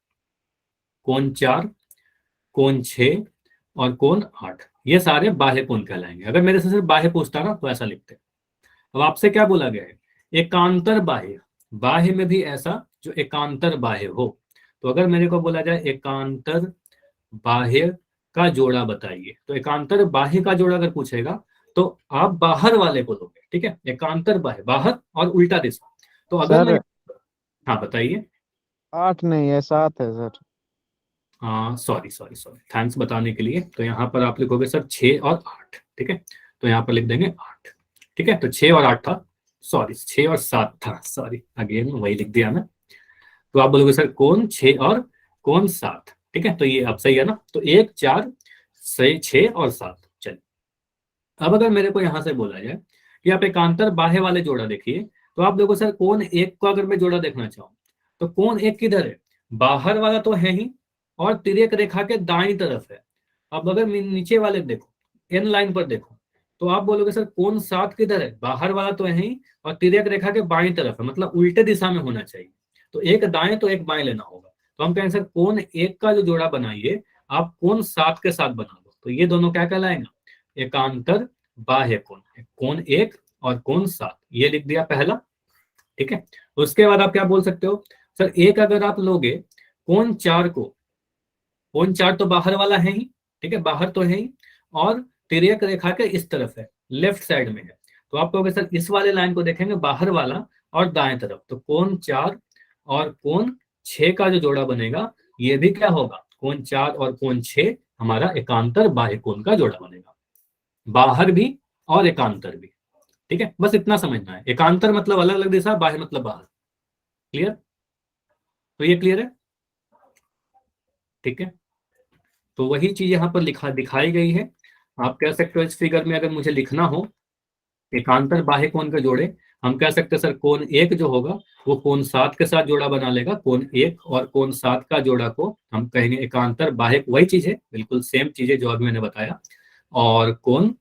कोण चार, कोण छः और कोण आठ, ये सारे बाह्य कोण कहलाएंगे। अगर मेरे से सिर्फ बाह्य पूछता ना तो ऐसा लिखते। अब आपसे क्या बोला गया है, एकांतर बाह्य, बाह्य में भी ऐसा जो एकांतर बाह्य हो, तो अगर मेरे को बोला जाए एकांतर बाह्य का जोड़ा बताइए, तो एकांतर बाह्य का जोड़ा अगर पूछेगा तो आप बाहर वाले को लोगे। ठीक है, एकांतर बाह्य बाहर और उल्टा दिशा, तो अगर मैं, सर हाँ बताइए, 8 नहीं है 7 है सर। हाँ सॉरी सॉरी सॉरी, थैंक्स बताने के लिए। तो यहाँ पर आप लिखोगे सर 6 और 8, ठीक है, तो यहाँ पर लिख देंगे 8। ठीक है, तो 6 और 8 था, सॉरी 6 और 7 था, सॉरी अगेन वही लिख दिया मैं। तो आप बोलोगे सर कोण 6 और कोण 7, ठीक है, तो ये अब सही है ना, तो 1 4 6 और 7। चलिए, अब अगर मेरे को यहाँ से बोला जाए कि आप एकांतर बाह्य वाले जोड़ा देखिए, तो आप देखो सर कोण एक को अगर मैं जोड़ा देखना चाहूँ तो कोण एक किधर है, बाहर वाला तो है ही और तिर्यक रेखा के दाईं तरफ है। अब अगर नीचे वाले देखो, एन लाइन पर देखो, तो आप बोलोगे सर कोण 7 किधर है, बाहर वाला तो है ही और तिर्यक रेखा के बाईं तरफ है, मतलब उल्टे दिशा में होना चाहिए। तो एक दाएं तो एक बाएं लेना होगा। तो हम कहेंगे सर कोण 1 का जो जोड़ा बनाइए आप कोण 7 के साथ बना दो, तो ये दोनों क्या कहलाएगा, एकांतर बाह्य कोण। कोण 1 और कोण 7 ये लिख दिया पहला। ठीक है, उसके बाद आप क्या बोल सकते हो, सर एक अगर आप लोगे कोण 4 को, कोण 4 तो बाहर वाला है ही, ठीक है, बाहर तो है ही, और तिर्यक रेखा के इस तरफ है, लेफ्ट साइड में है। तो आप कहोगे सर इस वाले लाइन को देखेंगे बाहर वाला और दाएं तरफ, तो कोण 4 और कोण 6 का जो जोड़ा बनेगा ये भी क्या होगा, कोण 4 और कोण 6 हमारा एकांतर बाह्य कोण का जोड़ा बनेगा, बाहर भी और एकांतर भी। ठीक है, बस इतना समझना है, एकांतर मतलब अलग अलग दिशा, बाह्य मतलब बाहर। क्लियर, तो ये क्लियर है। ठीक है, तो वही चीज यहाँ पर लिखा दिखाई गई है। आप कह सकते हो इस फिगर में अगर मुझे लिखना हो एकांतर बाह्य कोण के जोड़े, हम कह सकते हैं सर कोण 1 जो होगा वो कोण 7 के साथ जोड़ा बना लेगा, कोण 1 और कोण 7 का जोड़ा को हम कहेंगे एकांतर बाह्य, वही चीज है, बिल्कुल सेम चीज है जो अभी मैंने बताया। और कोण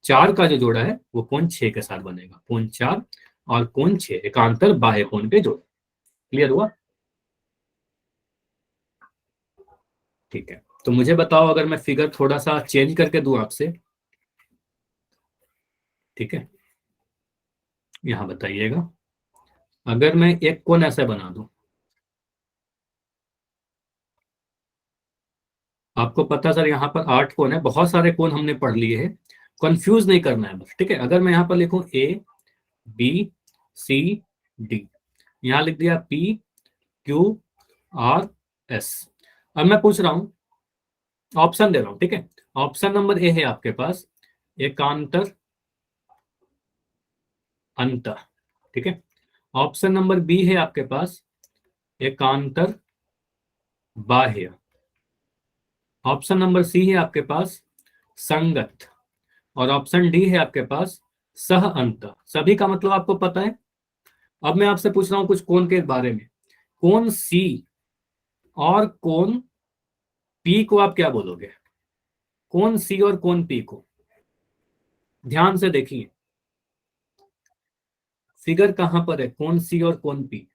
4 का जो जोड़ा है वो कोण 6 के साथ बनेगा, कोण 4 और कोण 6 एकांतर बाह्य कोण के जोड़े। क्लियर हुआ। ठीक है, तो मुझे बताओ अगर मैं फिगर थोड़ा सा चेंज करके दूं आपसे। ठीक है, यहां बताइएगा, अगर मैं एक कोण ऐसा बना दूं, आपको पता सर यहाँ पर 8 कोण है, बहुत सारे कोण हमने पढ़ लिए हैं, कंफ्यूज नहीं करना है बस। ठीक है, अगर मैं यहाँ पर लिखूं ए बी सी डी, यहाँ लिख दिया पी क्यू आर एस। अब मैं पूछ रहा हूं, ऑप्शन दे रहा हूं, ठीक है, ऑप्शन नंबर ए है आपके पास एकांतर अंत, ठीक है, ऑप्शन नंबर बी है आपके पास एकांतर बाह्य, ऑप्शन नंबर सी है आपके पास संगत, और ऑप्शन डी है आपके पास सह अंत। सभी का मतलब आपको पता है। अब मैं आपसे पूछ रहा हूं कुछ कोण के बारे में, कोण सी और कोण पी को आप क्या बोलोगे, कोण सी और कोण पी को, ध्यान से देखिए फिगर कहां पर है, कोण सी और कोण पी।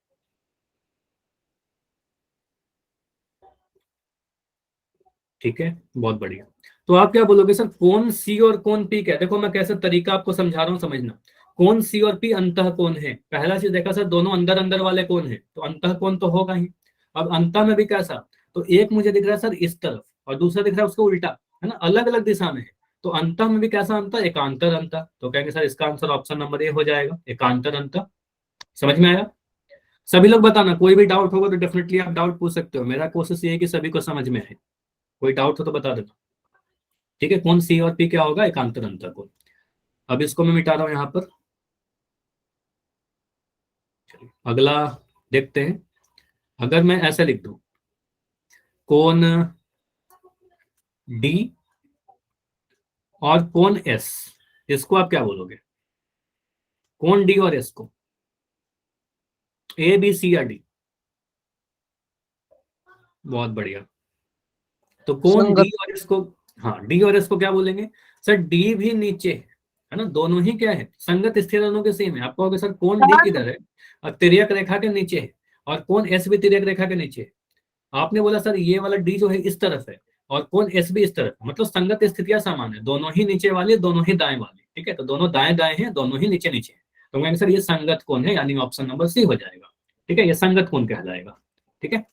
ठीक है, बहुत बढ़िया। तो आप क्या बोलोगे सर कोण सी और कोण पी क्या है? देखो मैं कैसे तरीका आपको समझा रहा हूं, समझना। कोण सी और पी अंतः कोण है, पहला चीज देखा सर दोनों अंदर अंदर वाले कोण है, तो अंतः कोण तो होगा ही। अब अंतः में भी कैसा, तो एक मुझे दिख रहा है सर इस तरफ और दूसरा दिख रहा है उसको उल्टा, है ना, अलग अलग दिशा में है। तो अंतः में भी कैसा अंतर, एकांतर अंतर। तो कहेंगे सर इसका आंसर ऑप्शन नंबर ए हो जाएगा, एकांतर अंतर। समझ में आया। सभी लोग बताना, कोई भी डाउट होगा तो डेफिनेटली आप डाउट पूछ सकते हो, मेरा कोशिश ये है कि सभी को समझ में आए। कोई डाउट हो तो बता देना। ठीक है, कौन सी और पी क्या होगा, एकांतर अंतर को। अब इसको मैं मिटा रहा हूं यहां पर। चलिए अगला देखते हैं, अगर मैं ऐसे लिख दूं कोण डी और कोण एस, इसको आप क्या बोलोगे, कोण डी और एस को, ए बी सी या डी। बहुत बढ़िया। तो कोण डी संगत। और एस को, हाँ डी और एस को क्या बोलेंगे सर, डी भी नीचे है ना, दोनों ही क्या है, संगत स्थिर दोनों के सेम है। आप कहोगे सर कोण डी किधर है, और तिर्यक रेखा के नीचे है, और कोण एस भी तिर्यक रेखा के नीचे है। आपने बोला सर ये वाला डी जो है इस तरफ है और कोण एस भी इस तरफ है, मतलब संगत स्थितियां समान है, दोनों ही नीचे वाले दोनों ही दाएं वाले। ठीक है, तो दोनों दाएं दाएं हैं, दोनों ही नीचे नीचे है, तो कहेंगे सर ये संगत कोण है, यानी ऑप्शन नंबर सी हो जाएगा। ठीक है, ये संगत कोण कहलाएगा। ठीक है,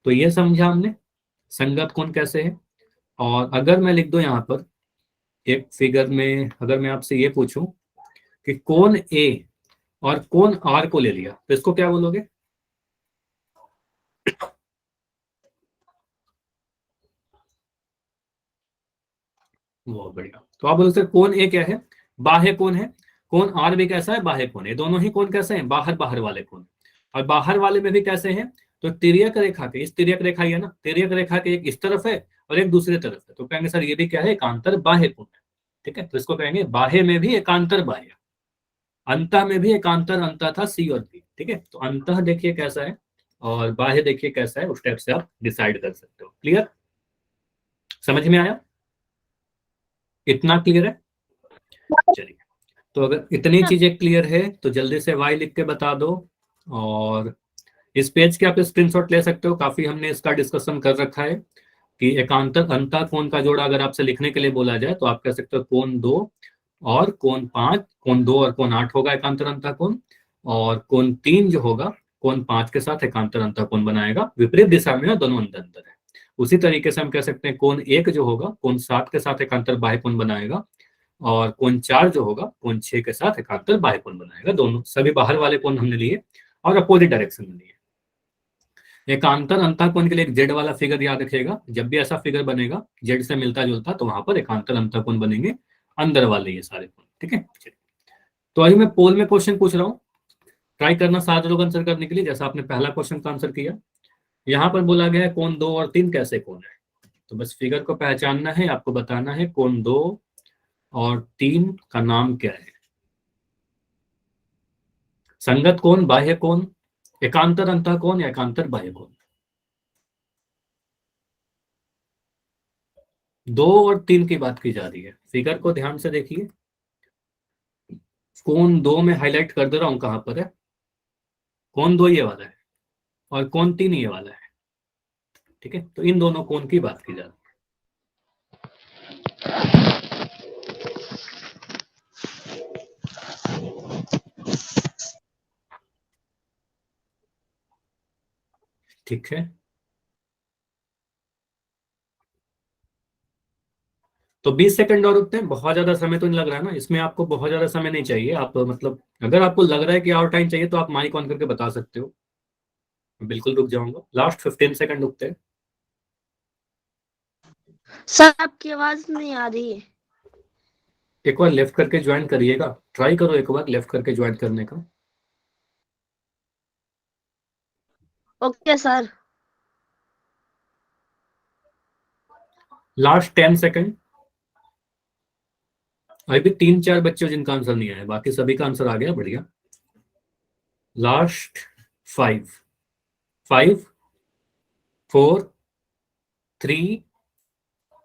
तो ये समझा हमने संगत कोण कैसे है। और अगर मैं लिख दूं यहाँ पर एक फिगर में, अगर मैं आपसे ये पूछूं कि कोण ए और कोण आर को ले लिया, तो इसको क्या बोलोगे। बहुत बढ़िया। तो आप बोलो सर कोण ए क्या है, बाह्य कोण है, कोण आर भी कैसा है, बाह्य कोण है, दोनों ही कोण कैसे हैं, बाहर बाहर वाले कोण। और बाहर वाले में भी कैसे हैं, तो तिर्यक रेखा के, इस तिर्यक रेखा ही है ना, तिर्यक रेखा के एक इस तरफ है और एक दूसरे तरफ है, तो कहेंगे सर ये भी क्या है, एकांतर बाह्य कोण है। ठीक है, तो इसको कहेंगे बाह्य में भी एकांतर बाह्य, अंतः में भी एकांतर अंतः था सी और बी। ठीक है, तो अंतः देखिए कैसा है और बाह्य देखिए कैसा है, उस टाइप से आप डिसाइड कर सकते हो। क्लियर, समझ में आया, इतना क्लियर है। चलिए, तो अगर इतनी चीजें क्लियर है तो जल्दी से y लिख के बता दो। और इस पेज के आप स्क्रीनशॉट ले सकते हो, काफी हमने इसका डिस्कशन कर रखा है कि एकांतर अंतः कोण का जोड़ा अगर आपसे लिखने के लिए बोला जाए तो आप कह सकते हो कोण 2 और कोण 5, कोण 2 और कोण 8 होगा एकांतर अंतः कोण, और कोण 3 जो होगा कोण 5 के साथ एकांतर अंतः कोण बनाएगा, विपरीत दिशा में है, दोनों अंदर अंदर है। उसी तरीके से हम कह सकते हैं कोण 1 जो होगा कोण 7 के साथ एकांतर बाह्य कोण बनाएगा, और कोण 4 जो होगा कोण 6 के साथ एकांतर बाह्य कोण बनाएगा। दोनों सभी बाहर वाले कोण हमने लिए और अपोजिट डायरेक्शन में लिए। एकांतर अंतः कोण के लिए एक जेड वाला फिगर याद रखिएगा, जब भी ऐसा फिगर बनेगा जेड से मिलता जुलता तो वहां पर एकांतर अंतः कोण बनेंगे, अंदर वाले ये सारे कोण। ठीक है, तो अभी मैं पोल में क्वेश्चन पूछ रहा हूँ, ट्राई करना सारे लोग आंसर करने के लिए, जैसा आपने पहला क्वेश्चन का आंसर किया। यहाँ पर बोला गया है कोण 2 और 3 कैसे कोण है, तो बस फिगर को पहचानना है, आपको बताना है कोण 2 और 3 का नाम क्या है। संगत कोण, बाह्य कोण, एकांतर अंतः कोण या एकांतर बाह्य कोण। 2 और 3 की बात की जा रही है, फिगर को ध्यान से देखिए। कोण 2 में हाईलाइट कर दे रहा हूं कहां पर है, कोण 2 ये वाला है और कोण 3 ये वाला है। ठीक है, तो इन दोनों कोण की बात की जा रही है। ठीक है, तो 20 सेकंड और रुकते हैं, बहुत ज्यादा समय तो नहीं लग रहा है ना इसमें, आपको बहुत ज्यादा समय नहीं चाहिए। आप मतलब अगर आपको लग रहा है कि और टाइम चाहिए तो आप माइक ऑन करके बता सकते हो, बिल्कुल रुक जाऊंगा। लास्ट 15 सेकंड रुकते हैं। सर आपकी आवाज नहीं आ रही है। एक बार लेफ्ट करके ज्वाइन करिएगा, ट्राई करो एक बार लेफ्ट करके ज्वाइन करने का। Okay sir. Last 10 second. अभी भी 3-4 बच्चे जिनका आंसर नहीं आया, बाकी सभी का आंसर आ गया, बढ़िया। लास्ट 5 5 4 3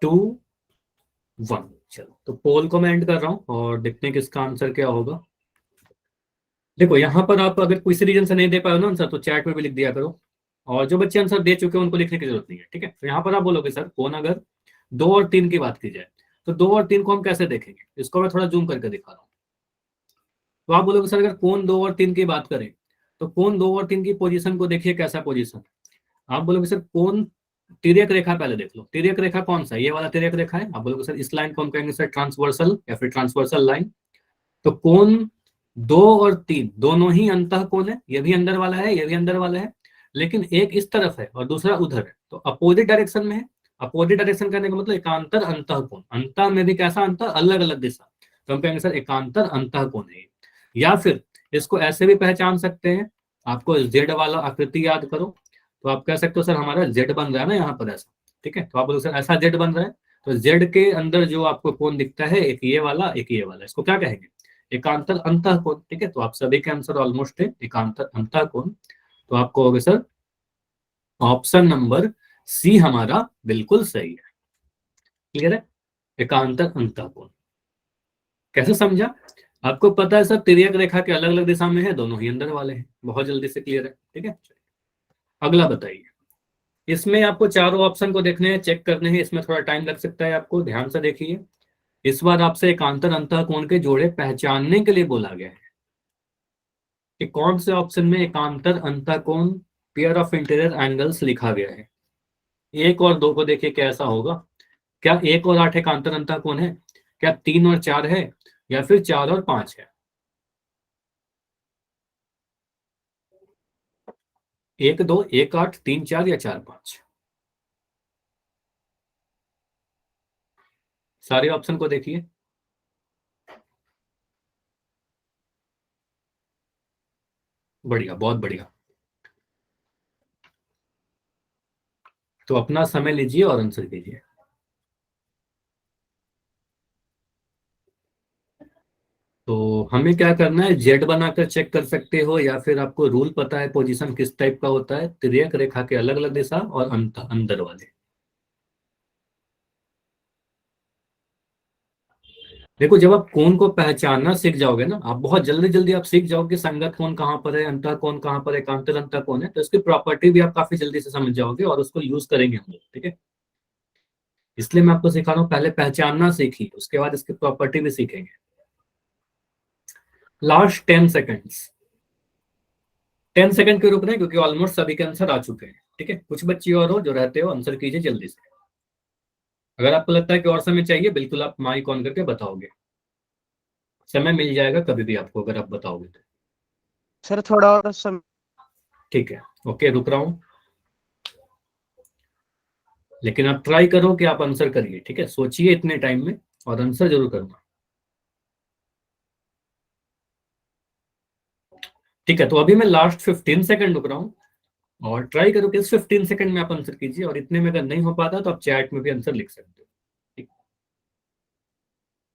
2 1। चलो, तो पोल को मैं एंड कर रहा हूं और देखते हैं किसका आंसर क्या होगा। देखो यहाँ पर आप अगर किसी रीजन से नहीं दे पाए हो ना आंसर तो चैट में भी लिख दिया करो, और जो बच्चे आंसर दे चुके हैं उनको लिखने की जरूरत नहीं है। ठीक है, तो यहाँ पर आप बोलोगे सर कौन, अगर 2 और 3 की बात की जाए तो 2 और 3 को हम कैसे देखेंगे, इसको मैं थोड़ा जूम करके दिखा रहा हूँ। तो आप बोलोगे सर अगर कौन 2 और 3 की बात करें तो कौन 2 और 3 की पोजीशन को देखिए, कैसा पोजीशन। आप बोलोगे सर कौन तिर्यक रेखा, पहले देख लो तिर्यक रेखा कौन सा है, ये वाला तिर्यक रेखा है। आप बोलोगे सर इस लाइन को हम कहेंगे सर ट्रांसवर्सल या फिर ट्रांसवर्सल लाइन। तो कौन 2 और 3 दोनों ही अंतः कोण है, ये भी अंदर वाला है ये भी अंदर वाला है, लेकिन एक इस तरफ है और दूसरा उधर है, तो अपोजिट डायरेक्शन में है। अपोजिट डायरेक्शन करने का मतलब एकांतर अंतः कोण, अंतः में भी कैसा अंतः, अलग अलग दिशा, तो हम कहेंगे सर एकांतर अंतः कोण है। या फिर इसको ऐसे भी पहचान सकते हैं, आपको जेड वाला आकृति याद करो, तो आप कह सकते हो सर हमारा जेड बन रहा है ना यहाँ पर ऐसा। ठीक है, तो आप बोलो सर ऐसा जेड बन रहा है, तो जेड के अंदर जो आपको कोण दिखता है, एक ये वाला एक ये वाला, इसको क्या कहेंगे, एकांतर अंतः कोण। ठीक है, तो आप सभी के आंसर ऑलमोस्ट है एकांतर अंतः कोण, तो आपको होगा सर ऑप्शन नंबर सी हमारा बिल्कुल सही है। क्लियर है, एकांतर अंतः कोण। कैसे समझा, आपको पता है सर तिर्यक रेखा के अलग अलग दिशा में है, दोनों ही अंदर वाले हैं, बहुत जल्दी से क्लियर है। ठीक है, अगला बताइए। इसमें आपको चारों ऑप्शन को देखने हैं, चेक करने हैं, इसमें थोड़ा टाइम लग सकता है आपको, ध्यान से देखिए। इस बार आपसे एकांतर अंतः कोण के जोड़े पहचानने के लिए बोला गया है कि कौन से ऑप्शन में एकांतर अंतः कोण पेयर ऑफ इंटीरियर एंगल्स लिखा गया है। 1 और 2 को देखिए कैसा होगा, क्या 1 और 8 एकांतर अंतः कोण है, क्या 3 और 4 है, या फिर 4 और 5 है। 1 2 1 8 3 4 या 4 5, सारे ऑप्शन को देखिए। बढ़िया, बहुत बढ़िया। तो अपना समय लीजिए और आंसर कीजिए। तो हमें क्या करना है, जेड बनाकर चेक कर सकते हो, या फिर आपको रूल पता है पोजीशन किस टाइप का होता है, तिर्यक रेखा के अलग अलग दिशा और अंदर वाले। देखो जब आप कोण को पहचानना सीख जाओगे ना, आप बहुत जल्दी जल्दी आप सीख जाओगे संगत कोण कहाँ पर है, अंतः कोण कहाँ पर है, एकांतर अंतः कोण है, तो इसकी प्रॉपर्टी भी आप काफी जल्दी से समझ जाओगे और उसको यूज करेंगे हम लोग, ठीक है। इसलिए मैं आपको सिखा रहा हूँ, पहले पहचानना सीखिए, उसके बाद इसकी प्रॉपर्टी भी सीखेंगे। लास्ट 10 सेकेंड्स, 10 सेकंड क्यों रुक रहे हैं, क्योंकि ऑलमोस्ट सभी के आंसर आ चुके हैं, ठीक है। कुछ बच्चे और हो जो रहते हो, आंसर कीजिए जल्दी से। अगर आपको लगता है कि और समय चाहिए, बिल्कुल आप माइक ऑन करके बताओगे, समय मिल जाएगा कभी भी आपको अगर आप बताओगे तो। सर थोड़ा और समय। ठीक है, ओके, रुक रहा हूं, लेकिन आप ट्राई करो कि आप आंसर करिए, ठीक है। सोचिए इतने टाइम में और आंसर जरूर करना, ठीक है। तो अभी मैं लास्ट 15 सेकंड रुक रहा हूँ और ट्राई करो कि इस 15 सेकंड में आप आंसर कीजिए, और इतने में अगर नहीं हो पाता तो आप चैट में भी आंसर लिख सकते हो, ठीक।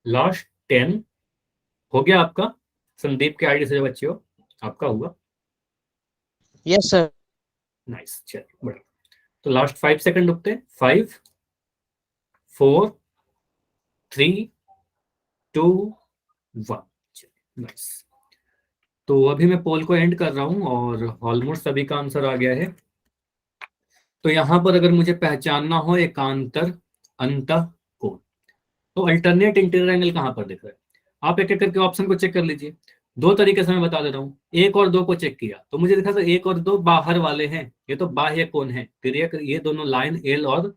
लास्ट 10 हो गया आपका, संदीप के आईडी से जो बच्चे हो आपका हुआ। Yes sir. नाइस, चलिए बढ़िया। तो लास्ट 5 सेकंड रुकते हैं, 5 4 3 2 1, नाइस। तो अभी मैं पोल को एंड कर रहा हूं और ऑलमोस्ट सभी का आंसर आ गया है। तो यहां पर अगर मुझे पहचानना हो एकांतर अंतः कोण, तो अल्टरनेट इंटीरियर एंगल कहां पर दिख रहा है, आप एक एक करके ऑप्शन को चेक कर लीजिए। दो तरीके से मैं बता दे रहा हूँ, एक और दो को चेक किया तो मुझे दिखा था एक और दो बाहर वाले हैं, ये तो बाह्य कोण है, तिर्यक ये दोनों लाइन एल और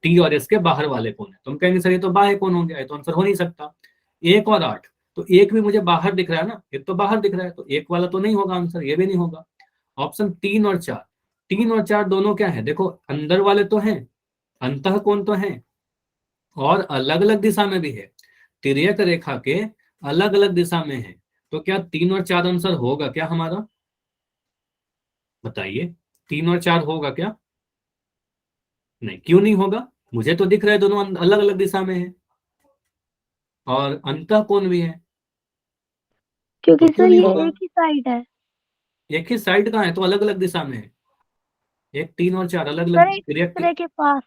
टी और एस के बाहर वाले कोण है। तो हम कहेंगे सर ये तो बाह्य कोण हो गया, ये तो आंसर हो नहीं सकता। 1 और 8, तो एक भी मुझे बाहर दिख रहा है ना, एक तो बाहर दिख रहा है, तो एक वाला तो नहीं होगा आंसर, ये भी नहीं होगा। ऑप्शन 3 और 4, 3 और 4 दोनों क्या है, देखो अंदर वाले तो हैं, अंतः कोण तो है, और अलग अलग दिशा में भी है, तिर्यक रेखा के अलग अलग दिशा में है। तो क्या 3 और 4 आंसर होगा क्या हमारा, बताइए, 3 और 4 होगा क्या? नहीं, क्यों नहीं होगा, मुझे तो दिख रहा है दोनों अलग अलग दिशा में है और अंतः कोण भी है, क्योंकि तो क्यों सर नहीं ये होगा? एक ही साइड है। एक ही साइड कहाँ है, तो अलग अलग दिशा में है, एक 3 और 4 अलग सर अलग एक तिर्यक के। दूसरे के पास।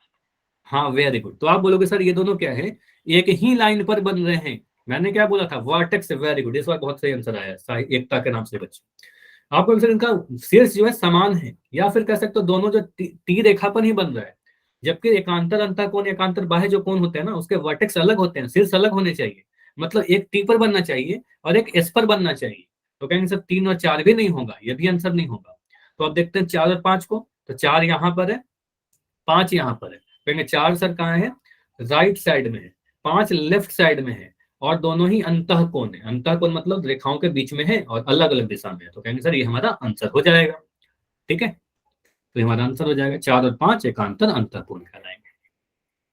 हाँ वेरी गुड, तो आप बोलोगे सर ये दोनों क्या है, एक ही लाइन पर बन रहे हैं। मैंने क्या बोला था, वर्टेक्स, वेरी गुड, इस बार बहुत सही आंसर आया है, एकता के नाम से बच्चे। आपको आंसर इनका शीर्ष जो है समान है, या फिर कह सकते हो दोनों जो टी रेखा पर ही बन रहा है, जबकि एकांतर अंतः कोण, एकांतर बाह्य जो कोण होते हैं ना, उसके वर्टेक्स अलग होते हैं, शीर्ष अलग होने चाहिए, मतलब एक टी पर बनना चाहिए और एक एस पर बनना चाहिए। तो कहेंगे सर 3 और 4 भी नहीं होगा, ये भी आंसर नहीं होगा। तो अब देखते हैं 4 और 5 को, तो 4 यहाँ पर है, 5 यहाँ पर है, कहेंगे 4 सर कहाँ है, राइट साइड में है, 5 लेफ्ट साइड में है, और दोनों ही अंतः कोण है, अंतः कोण मतलब रेखाओं के बीच में है और अलग अलग दिशा में है। तो कहेंगे सर ये हमारा आंसर हो जाएगा, ठीक है। तो हमारा आंसर हो जाएगा 4 और 5 एकांतर अंतः कोण कहलाएंगे।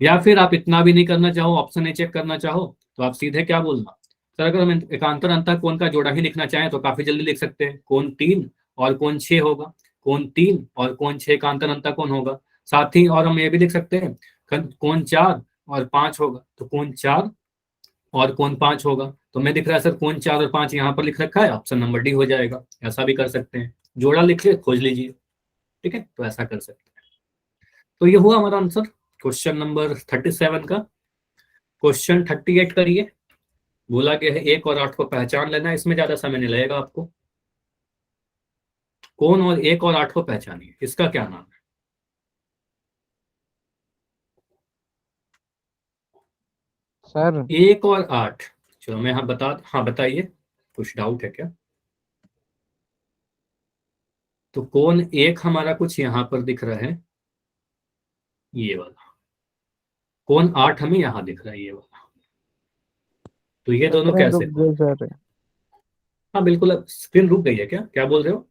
या फिर आप इतना भी नहीं करना चाहो, ऑप्शन नहीं चेक करना चाहो, तो आप सीधे क्या बोलना, सर अगर हम एकांतर अंतः कोण का जोड़ा ही लिखना चाहें तो काफी जल्दी लिख सकते हैं, कोण 3 और कोण 6 होगा, कोण 3 और कोण 6 एकांतर अंतः कोण होगा। साथ ही और हम ये भी लिख सकते हैं कोण 4 और 5 होगा, तो कोण 4 और कोण 5 होगा। तो मैं दिख रहा है सर कोण 4 और 5 यहाँ पर लिख रखा है, ऑप्शन नंबर डी हो जाएगा। ऐसा भी कर सकते हैं, जोड़ा लिख ले खोज लीजिए, ठीक है, तो ऐसा कर सकते हैं। तो ये हुआ हमारा आंसर क्वेश्चन नंबर 37 का। क्वेश्चन 38 करिए, बोला गया है 1 और 8 को पहचान लेना, इसमें ज्यादा समय नहीं लगेगा आपको। कोण और 1 और 8 को पहचानिए, इसका क्या नाम है? सर 1 और 8, चलो मैं हाँ बताइए, कुछ डाउट है क्या? तो कोण 1 हमारा कुछ यहाँ पर दिख रहा है, ये वाला, कोण 8 हमें यहाँ दिख रहा है, ये वाला। तो ये दोनों स्क्रीन रुक कैसे? गई सर। हाँ बिल्कुल, अब स्क्रीन रुक गई है क्या, क्या बोल रहे हो?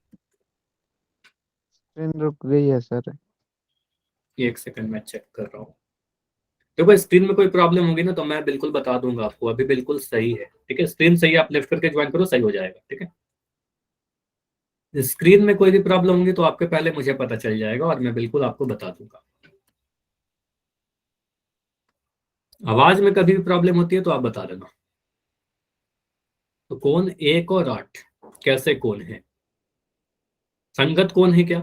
स्क्रीन रुक गई है सर। एक सेकंड में चेक कर रहा हूँ। देखो स्क्रीन में कोई प्रॉब्लम होगी ना तो मैं बिल्कुल बता दूंगा आपको, अभी बिल्कुल सही है, ठीक है। स्क्रीन सही है, आप लेफ्ट करके ज्वाइन करो, सही हो जाएगा, ठीक है। स्क्रीन में कोई भी प्रॉब्लम होगी तो आपके पहले मुझे पता चल जाएगा और मैं बिल्कुल आपको बता दूंगा। आवाज में कभी भी प्रॉब्लम होती है तो आप बता देना। तो कोण 1 और 8 कैसे कोण है, संगत कोण है क्या,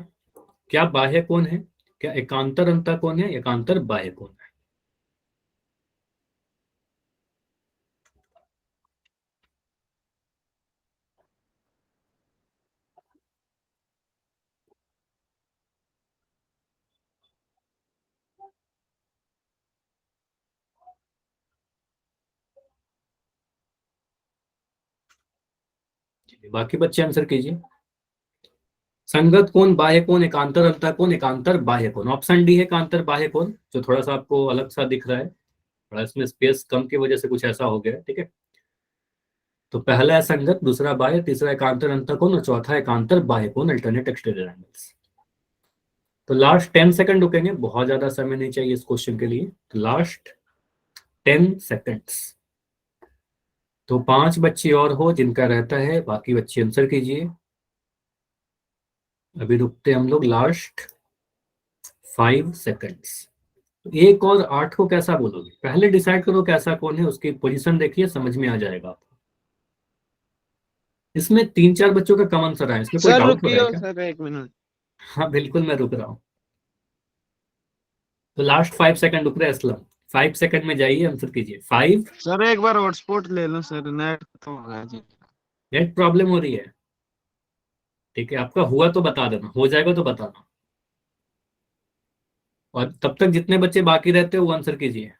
क्या बाह्य कोण है, क्या एकांतर अंतः कोण है, एकांतर बाह्य कोण है? बाकी बच्चे आंसर कीजिए। संगत कोण, बाह्य कोण, एकांतर अंतः कोण, एकांतर बाह्य कोण। ऑप्शन डी है एकांतर बाह्य कोण, जो थोड़ा सा आपको अलग सा दिख रहा है, थोड़ा इसमें स्पेस कम की वजह से कुछ ऐसा हो गया है, ठीक है। तो पहला है संगत, दूसरा बाह्य, तीसरा एकांतर अंतः कोण और चौथा एकांतर बाह्य कोण, अल्टरनेट एक्सटीरियर एंगल्स। तो लास्ट 10 सेकंड रुकेंगे, बहुत ज्यादा समय नहीं चाहिए इस क्वेश्चन के लिए। तो लास्ट 10 सेकंड्स। तो 5 बच्चे और हो जिनका रहता है, बाकी बच्चे आंसर कीजिए। अभी रुकते हम लोग लास्ट 5 सेकंड्स। तो 1 और 8 को कैसा बोलोगे, पहले डिसाइड करो कैसा कौन है, उसकी पोजीशन देखिए, समझ में आ जाएगा आपको। इसमें 3-4 बच्चों का कम आंसर है, इसमें कोई सर डाउट हो रहा है रुकिए क्या? Sir 1 minute. हाँ बिल्कुल, मैं रुक रहा हूँ। तो लास्ट 5 सेकंड रुक रहे हैं असलम, 5 सेकंड में जाइए, आंसर कीजिए। 5। सर एक बार हॉटस्पॉट ले लो सर, नेट खत्म हो गया जी। नेट प्रॉब्लम हो रही है, ठीक है। आपका हुआ तो बता देना, हो जाएगा तो बताना। और तब तक जितने बच्चे बाकी रहते हो वो आंसर कीजिए।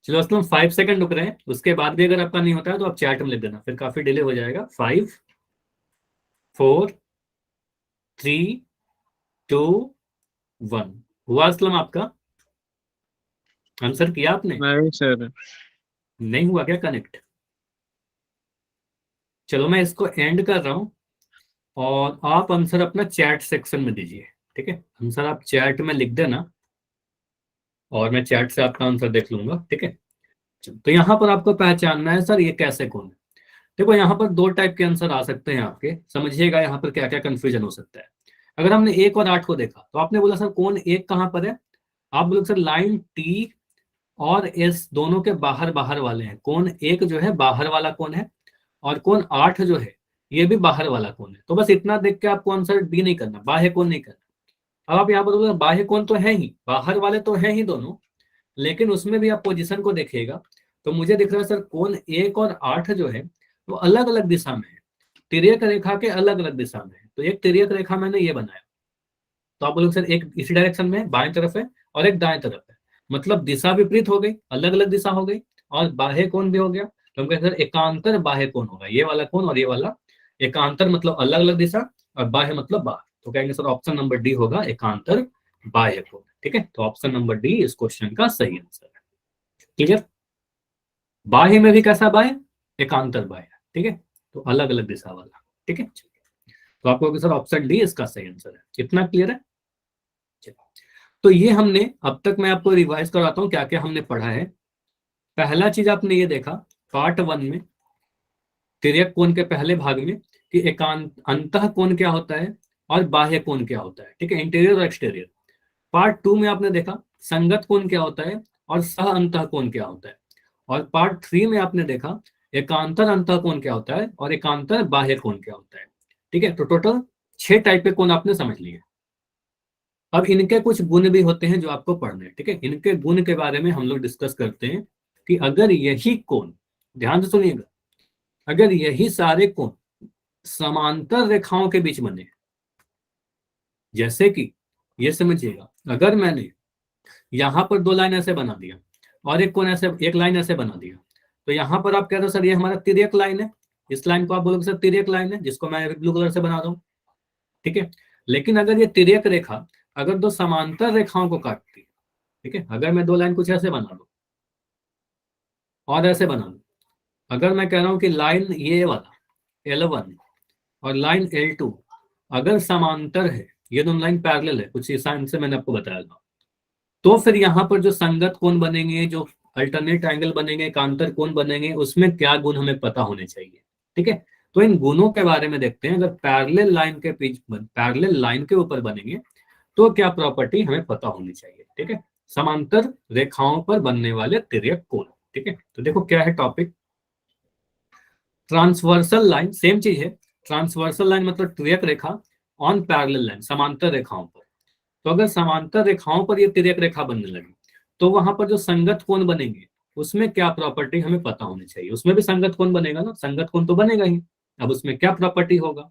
चलो असलम 5 सेकंड रुक रहे हैं, उसके बाद भी अगर आपका नहीं होता है तो आप चैट में लिख देना, फिर काफी डिले हो जाएगा। 5 4 3 2 1। हुआ असलम आपका? आंसर किया आपने? नहीं सर। नहीं हुआ क्या कनेक्ट? चलो मैं इसको एंड कर रहा हूं और आप आंसर अपना चैट सेक्शन में दीजिए, ठीक है। आंसर आप चैट में लिख देना और मैं चैट से आपका आंसर देख लूंगा, ठीक है। तो यहाँ पर आपको पहचानना है सर ये कैसे कौन है। देखो यहाँ पर 2 टाइप के आंसर आ सकते हैं आपके, समझिएगा यहाँ पर क्या क्या कंफ्यूजन हो सकता है। अगर हमने 1 और 8 को देखा तो आपने बोला सर कौन 1 कहाँ पर है, आप बोलोगे सर लाइन टी और एस दोनों के बाहर बाहर वाले हैं, कौन 1 जो है बाहर वाला कौन है, और कौन 8 जो है ये भी बाहर वाला कौन है। तो बस इतना देख के आपको आंसर डी नहीं करना, बाह्य कौन नहीं करना। अब आप यहाँ पर बोलोगे बाह्य कौन तो है ही, बाहर वाले तो है ही दोनों, लेकिन उसमें भी आप पोजीशन को देखिएगा तो मुझे दिख रहा है सर कौन 1 और 8 जो है वो अलग अलग दिशा में है, तिर्यक रेखा के अलग अलग दिशा में है। तो एक तिर्यक रेखा मैंने ये बनाया, तो आप बोलोगे सर एक इसी डायरेक्शन में बाएं तरफ है और एक दाएं तरफ है, मतलब दिशा विपरीत हो गई, अलग अलग दिशा हो गई, और बाह्य कोण भी हो गया। तो हम कहते हैं एकांतर बाह्य कोण होगा, ये वाला कोण और ये वाला। एकांतर मतलब अलग अलग दिशा और बाह्य मतलब बाहर, तो कहेंगे सर ऑप्शन नंबर डी होगा एकांतर बाह्य कोण, ठीक है। तो ऑप्शन नंबर डी इस क्वेश्चन का सही आंसर है। क्लियर? बाह्य में भी कैसा बाह्य, एकांतर बाह्य, ठीक है, तो अलग अलग दिशा वाला, ठीक है। तो आपको सर ऑप्शन डी इसका सही आंसर है। कितना क्लियर है? तो ये हमने अब तक, मैं आपको रिवाइज कराता हूं क्या क्या हमने पढ़ा है। पहला चीज आपने ये देखा पार्ट 1 में तिर्यक कोण के पहले भाग में कि एकांत अंतः कोण क्या होता है और बाह्य कोण क्या होता है, ठीक है, इंटीरियर और एक्सटीरियर। पार्ट 2 में आपने देखा संगत कोण क्या होता है और सह अंतः कोण क्या होता है। और पार्ट 3 में आपने देखा एकांतर अंतः कोण क्या होता है और एकांतर बाह्य कोण क्या होता है, ठीक है। तो टोटल 6 टाइप के कोण आपने समझ लिए। अब इनके कुछ गुण भी होते हैं जो आपको पढ़ने हैं, ठीक है। इनके गुण के बारे में हम लोग डिस्कस करते हैं कि अगर यही कोण, ध्यान से सुनिएगा, अगर यही सारे कोण समांतर रेखाओं के बीच बने, जैसे कि ये समझिएगा अगर मैंने यहां पर 2 लाइन ऐसे बना दिया और एक कोण ऐसे, एक लाइन ऐसे बना दिया, तो यहां पर आप कह रहे हो सर ये हमारा तिर्यक लाइन है, इस लाइन को आप बोलोगे सर तिर्यक लाइन है, जिसको मैं ब्लू कलर से बना रहा हूं, ठीक है। लेकिन अगर ये तिर्यक रेखा अगर 2 समांतर रेखाओं को काटती है, ठीक है, अगर मैं 2 लाइन कुछ ऐसे बना दूं और ऐसे बना दूं, अगर मैं कह रहा हूं कि लाइन ये वाला L1 और लाइन L2 अगर समांतर है, ये दोनों लाइन पैरेलल है, कुछ इस से मैंने आपको बताया था, तो फिर यहाँ पर जो संगत कोण बनेंगे, जो अल्टरनेट एंगल बनेंगे, एकांतर कोण बनेंगे, उसमें क्या गुण हमें पता होने चाहिए, ठीक है। तो इन गुणों के बारे में देखते हैं। अगर पैरेलल लाइन के बीच, पैरेलल लाइन के ऊपर बनेंगे तो क्या प्रॉपर्टी हमें पता होनी चाहिए, ठीक है। समांतर रेखाओं पर बनने वाले तिर्यक कोण, ठीक है। तो देखो क्या है टॉपिक, ट्रांसवर्सल लाइन, सेम चीज है। ट्रांसवर्सल लाइन मतलब तिर्यक रेखा ऑन पैरेलल लाइन, समांतर रेखाओं पर। तो अगर समांतर रेखाओं पर ये तिर्यक रेखा बनने लगी तो वहां पर जो संगत कोण बनेंगे उसमें क्या प्रॉपर्टी हमें पता होनी चाहिए। उसमें भी संगत कोण बनेगा ना, संगत कोण तो बनेगा ही, अब उसमें क्या प्रॉपर्टी होगा।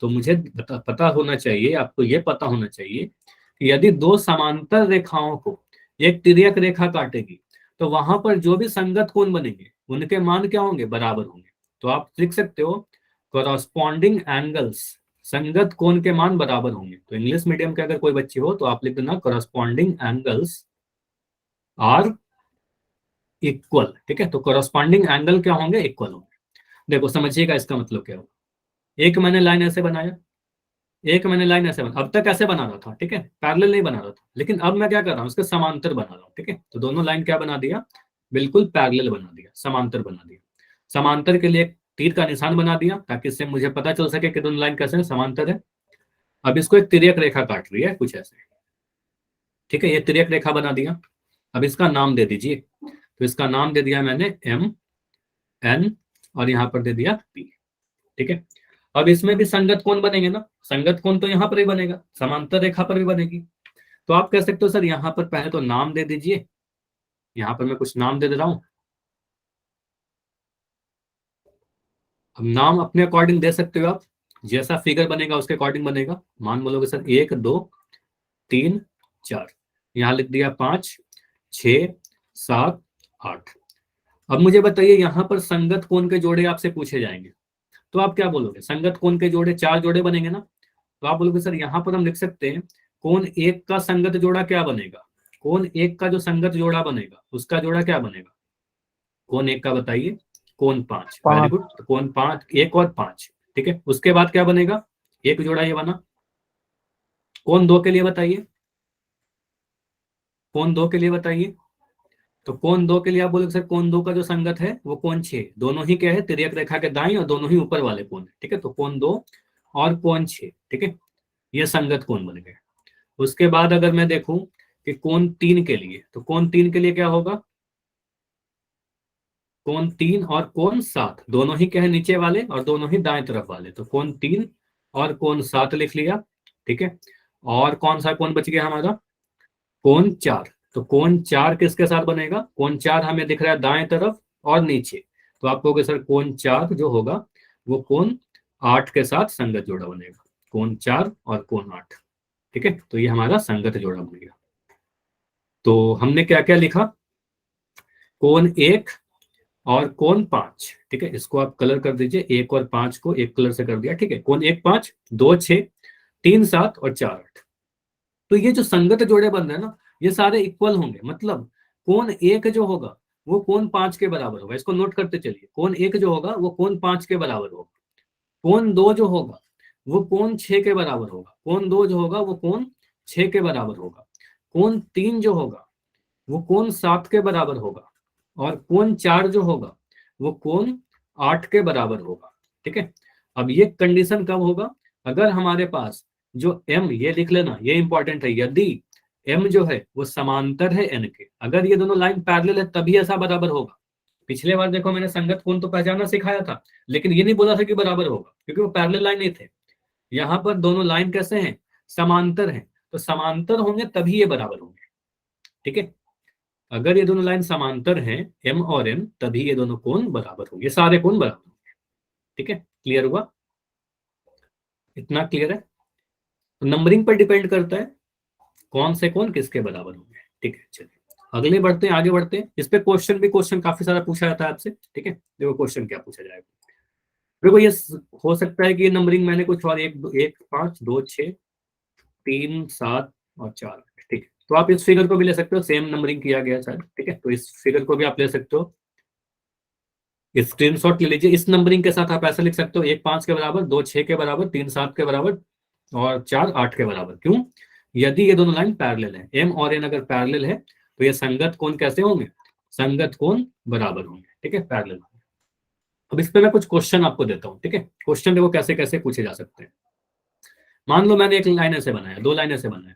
तो मुझे पता होना चाहिए, आपको ये पता होना चाहिए कि यदि 2 समांतर रेखाओं को एक तिर्यक रेखा काटेगी तो वहां पर जो भी संगत कोण बनेंगे उनके मान क्या होंगे, बराबर होंगे। तो आप लिख सकते हो कॉरस्पॉन्डिंग एंगल्स, संगत कोण के मान बराबर होंगे। तो इंग्लिश मीडियम के अगर कोई बच्चे हो तो आप लिख देना कॉरस्पॉन्डिंग एंगल्स आर इक्वल। ठीक है, तो कॉरस्पॉन्डिंग एंगल क्या होंगे, इक्वल होंगे। देखो समझिएगा इसका मतलब क्या हो। एक मैंने लाइन ऐसे बनाया, एक मैंने लाइन ऐसे बना, अब तक ऐसे बना रहा था, ठीक है, पैरेलल नहीं बना रहा था, लेकिन अब मैं क्या कर रहा हूँ, इसके समांतर बना रहा हूँ। ठीक है, तो दोनों लाइन क्या बना दिया, बिल्कुल पैरेलल बना दिया, समांतर बना दिया। समांतर के लिए एक तीर का निशान बना दिया ताकि इससे मुझे पता चल सके कि दोनों लाइन कैसे हैं, समांतर है। अब इसको एक तिर्यक रेखा काट रही है कुछ ऐसे। ठीक है, ये तिर्यक रेखा बना दिया। अब इसका नाम दे दीजिए, तो इसका नाम दे दिया मैंने एम एन और यहाँ पर दे दिया पी। ठीक है, अब इसमें भी संगत कोण बनेंगे ना, संगत कोण तो यहाँ पर ही बनेगा, समांतर रेखा पर भी बनेगी। तो आप कह सकते हो सर यहाँ पर पहले तो नाम दे दीजिए, यहाँ पर मैं कुछ नाम दे दे रहा हूं। अब नाम अपने अकॉर्डिंग दे सकते हो आप, जैसा फिगर बनेगा उसके अकॉर्डिंग बनेगा। मान बोलोगे सर 1 2 3 4, यहाँ लिख दिया 5 6 7 8। अब मुझे बताइए यहाँ पर संगत कोण के जोड़े आपसे पूछे जाएंगे, तो आप क्या बोलोगे, संगत कोण के जोड़े 4 जोड़े बनेंगे ना। तो आप बोलोगे सर यहाँ पर हम लिख सकते हैं कोण एक का संगत जोड़ा क्या बनेगा, कोण एक का जो संगत जोड़ा बनेगा उसका जोड़ा क्या बनेगा, कोण एक का बताइए, कोण 5। वेरी गुड, तो कोण 5, 1 और 5। ठीक है, उसके बाद क्या बनेगा, एक जोड़ा ये बना। कोण 2 के लिए बताइए, कोण 2 के लिए बताइए। तो कोण 2 के लिए आप बोलोगे सर कोण 2 का जो संगत है वो कोण 6, दोनों ही क्या है, तिर्यक रेखा के दाईं और दोनों ही ऊपर वाले कोण है। ठीक है, तो कोण 2 और कोण 6, ठीक है, ये संगत कोण बन गए। उसके बाद अगर मैं देखूं कि कोण 3 के लिए, तो कोण 3 के लिए क्या होगा, कोण 3 और कोण 7, दोनों ही क्या है, नीचे वाले और दोनों ही दाएं तरफ वाले। तो कोण 3 और कोण 7 लिख लिया। ठीक है, और कौन सा कोण बच गया हमारा, कोण 4। तो कोण 4 किसके साथ बनेगा, कोण 4 हमें दिख रहा है दाएं तरफ और नीचे। तो आप कहोगे सर कोण 4 जो होगा वो कोण 8 के साथ संगत जोड़ा बनेगा, कोण 4 और कोण 8। ठीक है, तो ये हमारा संगत जोड़ा बन गया। तो हमने क्या क्या लिखा, कोण 1 और कोण 5। ठीक है, इसको आप कलर कर दीजिए, 1 और 5 को एक कलर से कर दिया। ठीक है, कोण 1 5, 2 6, 3 7 और 4 8। तो ये जो संगत जोड़े बन रहे हैं ना, ये सारे इक्वल होंगे। मतलब कोण 1 जो होगा वो कोण 5 के बराबर होगा, इसको नोट करते चलिए। कोण 1 जो होगा वो कोण 5 के बराबर होगा। कोण 2 जो होगा वो कोण 6 के बराबर होगा। कोण 2 जो होगा वो कोण 6 के बराबर होगा। कोण 3 जो होगा वो कोण 7 के बराबर होगा। और कोण 4 जो होगा वो कोण 8 के बराबर होगा। ठीक है, अब ये कंडीशन कब होगा, अगर हमारे पास जो m, ये लिख लेना, ये इंपॉर्टेंट है, यदि m जो है वो समांतर है n के, अगर ये दोनों लाइन पैरेलल है तभी ऐसा बराबर होगा। पिछले बार देखो मैंने संगत कोण तो पहचानना सिखाया था, लेकिन ये नहीं बोला था कि बराबर होगा, क्योंकि वो पैरेलल लाइन नहीं थे। यहाँ पर दोनों लाइन कैसे हैं, समांतर हैं, तो समांतर होंगे तभी ये बराबर होंगे। ठीक है, अगर ये दोनों लाइन समांतर हैं m और n, तभी ये दोनों कोण बराबर होंगे, ये सारे कोण बराबर होंगे। ठीक है, क्लियर हुआ, इतना क्लियर है। तो नंबरिंग पर डिपेंड करता है कौन से कोण किसके बराबर होंगे। ठीक है, चलिए अगले बढ़ते हैं, आगे बढ़ते हैं। इस पे क्वेश्चन काफी सारा पूछा जाता है आपसे। ठीक है, देखो क्वेश्चन क्या पूछा जाएगा। देखो ये हो सकता है कि ये नंबरिंग मैंने कुछ और 1 5 2 6 3 7 और 4। ठीक है, तो आप इस फिगर को भी ले सकते हो, सेम नंबरिंग किया गया सर। ठीक है, तो इस फिगर को भी आप ले सकते हो, स्क्रीनशॉट ले लीजिए। इस नंबरिंग के साथ आप ऐसे लिख सकते हो, 1 5 के बराबर, 2 6 के बराबर, 3 7 के बराबर और 4 8 के बराबर। क्यों, यदि ये दोनों लाइन पैरेलल है, m और n अगर पैरेलल है तो ये संगत कोण कैसे होंगे, संगत कोण बराबर होंगे। ठीक है, पैरेलल। अब इस पे मैं कुछ क्वेश्चन आपको देता हूँ। ठीक है, क्वेश्चन देखो कैसे कैसे पूछे जा सकते हैं। मान लो मैंने एक लाइन ऐसे बनाया, 2 लाइन ऐसे बनाया,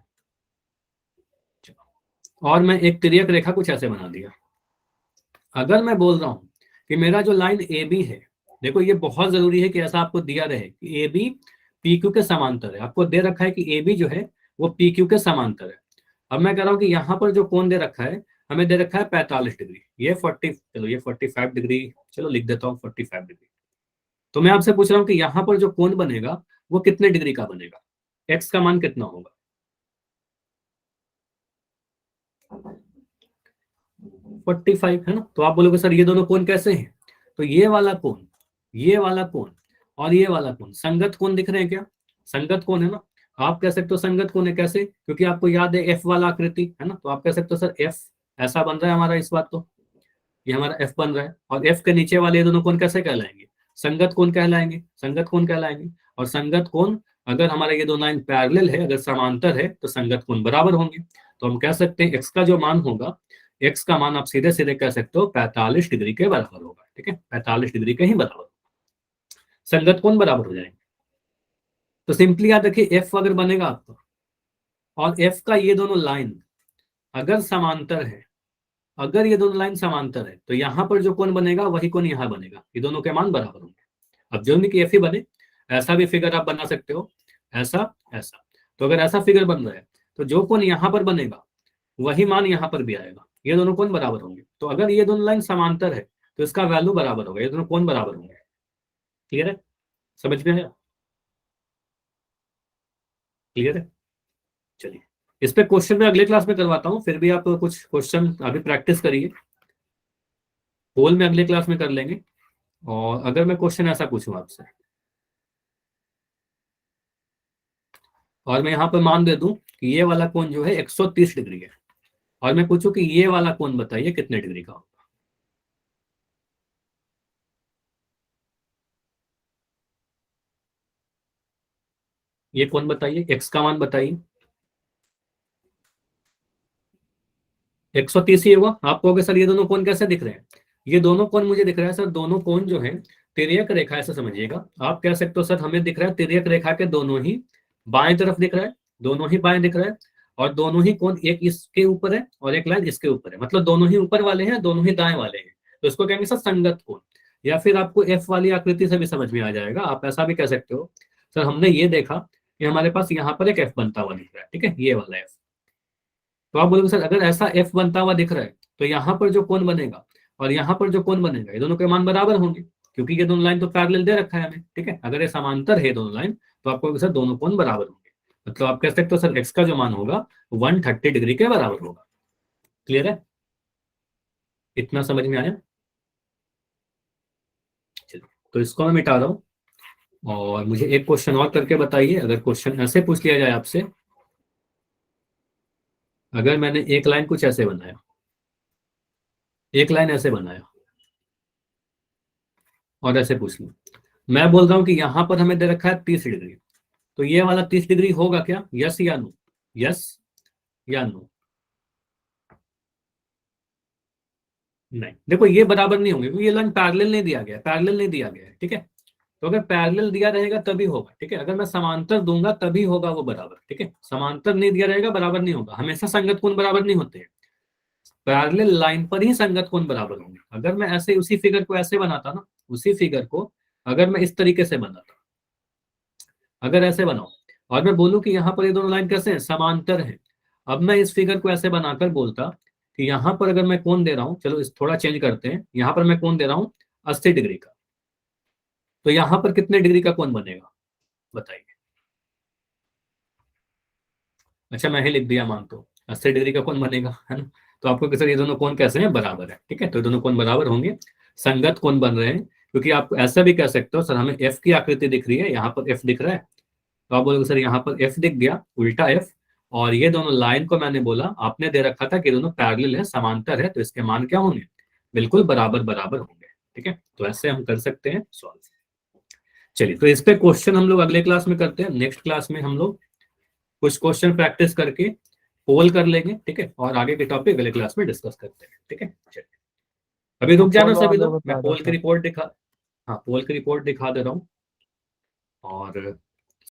और मैं एक तिर्यक रेखा कुछ ऐसे बना दिया। अगर मैं बोल रहा हूं कि मेरा जो लाइन ए बी है, देखो ये बहुत जरूरी है कि ऐसा आपको दिया रहे कि ए बी पी क्यू के समांतर है। आपको दे रखा है कि ए बी जो है वो पी क्यू के समांतर है। अब मैं कह रहा हूं कि यहाँ पर जो कोण दे रखा है, हमें दे रखा है 45 डिग्री, ये 40, चलो ये 45 डिग्री, चलो लिख देता हूँ 45 डिग्री। तो मैं आपसे पूछ रहा हूँ कि यहाँ पर जो कोण बनेगा वो कितने डिग्री का बनेगा, एक्स का मान कितना होगा। 45 है ना। तो आप बोलोगे सर ये दोनों कोण कैसे हैं, तो ये वाला कोण ये वाला कोण और ये वाला कोण संगत कोण दिख रहे हैं क्या? संगत कोण है ना। आप कह सकते हो संगत कोण है, कैसे? क्योंकि आपको याद है एफ वाला आकृति है ना, तो आप कह सकते हो सर एफ ऐसा बन रहा है हमारा, इस बात तो ये हमारा एफ बन रहा है, और एफ के नीचे वाले ये दोनों कोण कैसे कहलाएंगे? संगत कोण कहलाएंगे, संगत कोण कहलाएंगे। और संगत कोण अगर हमारा ये दो लाइन पैरेलल है, अगर समांतर है, तो संगत कोण बराबर होंगे। तो हम कह सकते हैं एक्स का जो मान होगा, एक्स का मान आप सीधे सीधे कह सकते हो 45 डिग्री के बराबर होगा। ठीक है, 45 डिग्री के ही बराबर, संगत कोण बराबर हो जाएंगे। तो सिंपली याद रखिए एफ अगर बनेगा आपका और एफ का ये दोनों लाइन अगर समांतर है, अगर ये दोनों लाइन समांतर है, तो यहाँ पर जो कोण बनेगा वही कोण यहाँ बनेगा, ये दोनों के मान बराबर होंगे। अब जो नहीं कि एफ ही बने, ऐसा भी फिगर आप बना सकते हो, ऐसा ऐसा। तो अगर ऐसा फिगर बन रहा है तो जो कोण यहाँ पर बनेगा वही मान यहाँ पर भी आएगा, ये दोनों कोण बराबर होंगे। तो अगर ये दोनों लाइन समांतर है तो इसका वैल्यू बराबर होगा, ये दोनों कोण बराबर होंगे। क्लियर है? समझ में आया? क्लियर है? चलिए इस पे क्वेश्चन में अगले क्लास में करवाता हूँ, फिर भी आप कुछ क्वेश्चन अभी प्रैक्टिस करिए, होल में अगले क्लास में कर लेंगे। और अगर मैं क्वेश्चन ऐसा पूछूं आपसे और मैं यहाँ पर मान दे दूं कि ये वाला कोण जो है 130 डिग्री है, और मैं पूछूं कि ये वाला कोण बताइए कितने डिग्री का होगा, ये कोण बताइए, एक्स का मान बताइए। 130 ही होगा। आप कहोगे सर ये दोनों कोण कैसे दिख रहे हैं? ये दोनों कोण मुझे दिख रहा है सर, दोनों कोण जो है तिर्यक रेखा, ऐसे समझिएगा। आप कह सकते हो सर हमें दिख रहा है तिर्यक रेखा के दोनों ही बाएं तरफ दिख रहा है, दोनों ही बाएं दिख रहा है, और दोनों ही कोण एक इसके ऊपर है और एक लाइन इसके ऊपर है, मतलब दोनों ही ऊपर वाले हैं, दोनों ही दाएं वाले हैं, तो इसको कहेंगे सर संगत कोण। या फिर आपको एफ वाली आकृति से भी समझ में आ जाएगा, आप ऐसा भी कह सकते हो सर हमने ये देखा कि हमारे पास यहाँ पर एक एफ बनता हुआ दिख रहा है, ठीक है, ये वाला एफ। तो आप बोलोगे सर अगर ऐसा एफ बनता हुआ दिख रहा है तो यहाँ पर जो कोण बनेगा और यहाँ पर जो कोण बनेगा, ये दोनों के मान बराबर होंगे, क्योंकि ये दोनों लाइन तो पैरेलल दे रखा है हमें। ठीक है, अगर ये समांतर है दोनों लाइन तो आपको सर दोनों कोण बराबर होंगे, मतलब आप कह सकते हो सर एक्स का जो मान होगा 130 डिग्री के बराबर होगा। क्लियर है? इतना समझ में आया? चलिए तो इसको मैं मिटा रहा हूँ, और मुझे एक क्वेश्चन और करके बताइए। अगर क्वेश्चन ऐसे पूछ लिया जाए आपसे, अगर मैंने एक लाइन कुछ ऐसे बनाया, एक लाइन ऐसे बनाया और ऐसे पूछ लूं, मैं बोल रहा हूं कि यहां पर हमें दे रखा है 30 डिग्री, तो ये वाला 30 डिग्री होगा क्या? यस या नो? यस या नो? नहीं, देखो ये बराबर नहीं होंगे क्योंकि ये लाइन पैरेलल नहीं दिया गया, पैरेलल नहीं दिया गया है। ठीक है, तो अगर पैरेलल दिया रहेगा तभी होगा। ठीक है, अगर मैं समांतर दूंगा तभी होगा वो बराबर। ठीक है, समांतर नहीं दिया रहेगा बराबर नहीं होगा, हमेशा संगत कोण बराबर नहीं होते हैं, पैरेलल लाइन पर ही संगत कोण बराबर होंगे। अगर मैं ऐसे उसी फिगर को ऐसे बनाता ना, उसी फिगर को अगर मैं इस तरीके से बनाता, अगर ऐसे बनाऊं और मैं बोलूं कि यहाँ पर ये दोनों लाइन कैसे हैं? समांतर है। अब मैं इस फिगर को ऐसे बनाकर बोलता कि यहाँ पर अगर मैं कोण दे रहा हूँ, चलो इस थोड़ा चेंज करते हैं, यहाँ पर मैं कोण दे रहा हूँ 80 डिग्री का, तो यहाँ पर कितने डिग्री का कोण बनेगा बताइए? अच्छा मैं ही लिख दिया मान, तो 80 डिग्री का कोण बनेगा, है ना। तो आपको कैसे ये दोनों कोण कैसे हैं? बराबर है। ठीक है, तो दोनों कोण बराबर होंगे, संगत कोण बन रहे हैं। क्योंकि आप ऐसा भी कह सकते हो सर हमें एफ की आकृति दिख रही है, यहाँ पर एफ दिख रहा है, तो आप बोलोगे सर यहाँ पर एफ दिख गया, उल्टा एफ, और ये दोनों लाइन को मैंने बोला आपने दे रखा था कि दोनों पैरेलल है, समांतर है, तो इसके मान क्या होंगे? बिल्कुल बराबर बराबर होंगे। ठीक है, तो ऐसे हम कर सकते हैं सॉल्व। चलिए तो इस पे क्वेश्चन हम लोग अगले क्लास में करते हैं। नेक्स्ट क्लास में हम लोग कुछ क्वेश्चन प्रैक्टिस करके पोल कर लेंगे। ठीक है, और आगे के टॉपिक अगले क्लास में डिस्कस करते हैं। ठीक है, चलिए अभी रुक जाना सभी लोग, मैं पोल की रिपोर्ट दिखा, हाँ पोल की रिपोर्ट दिखा दे रहा हूँ। और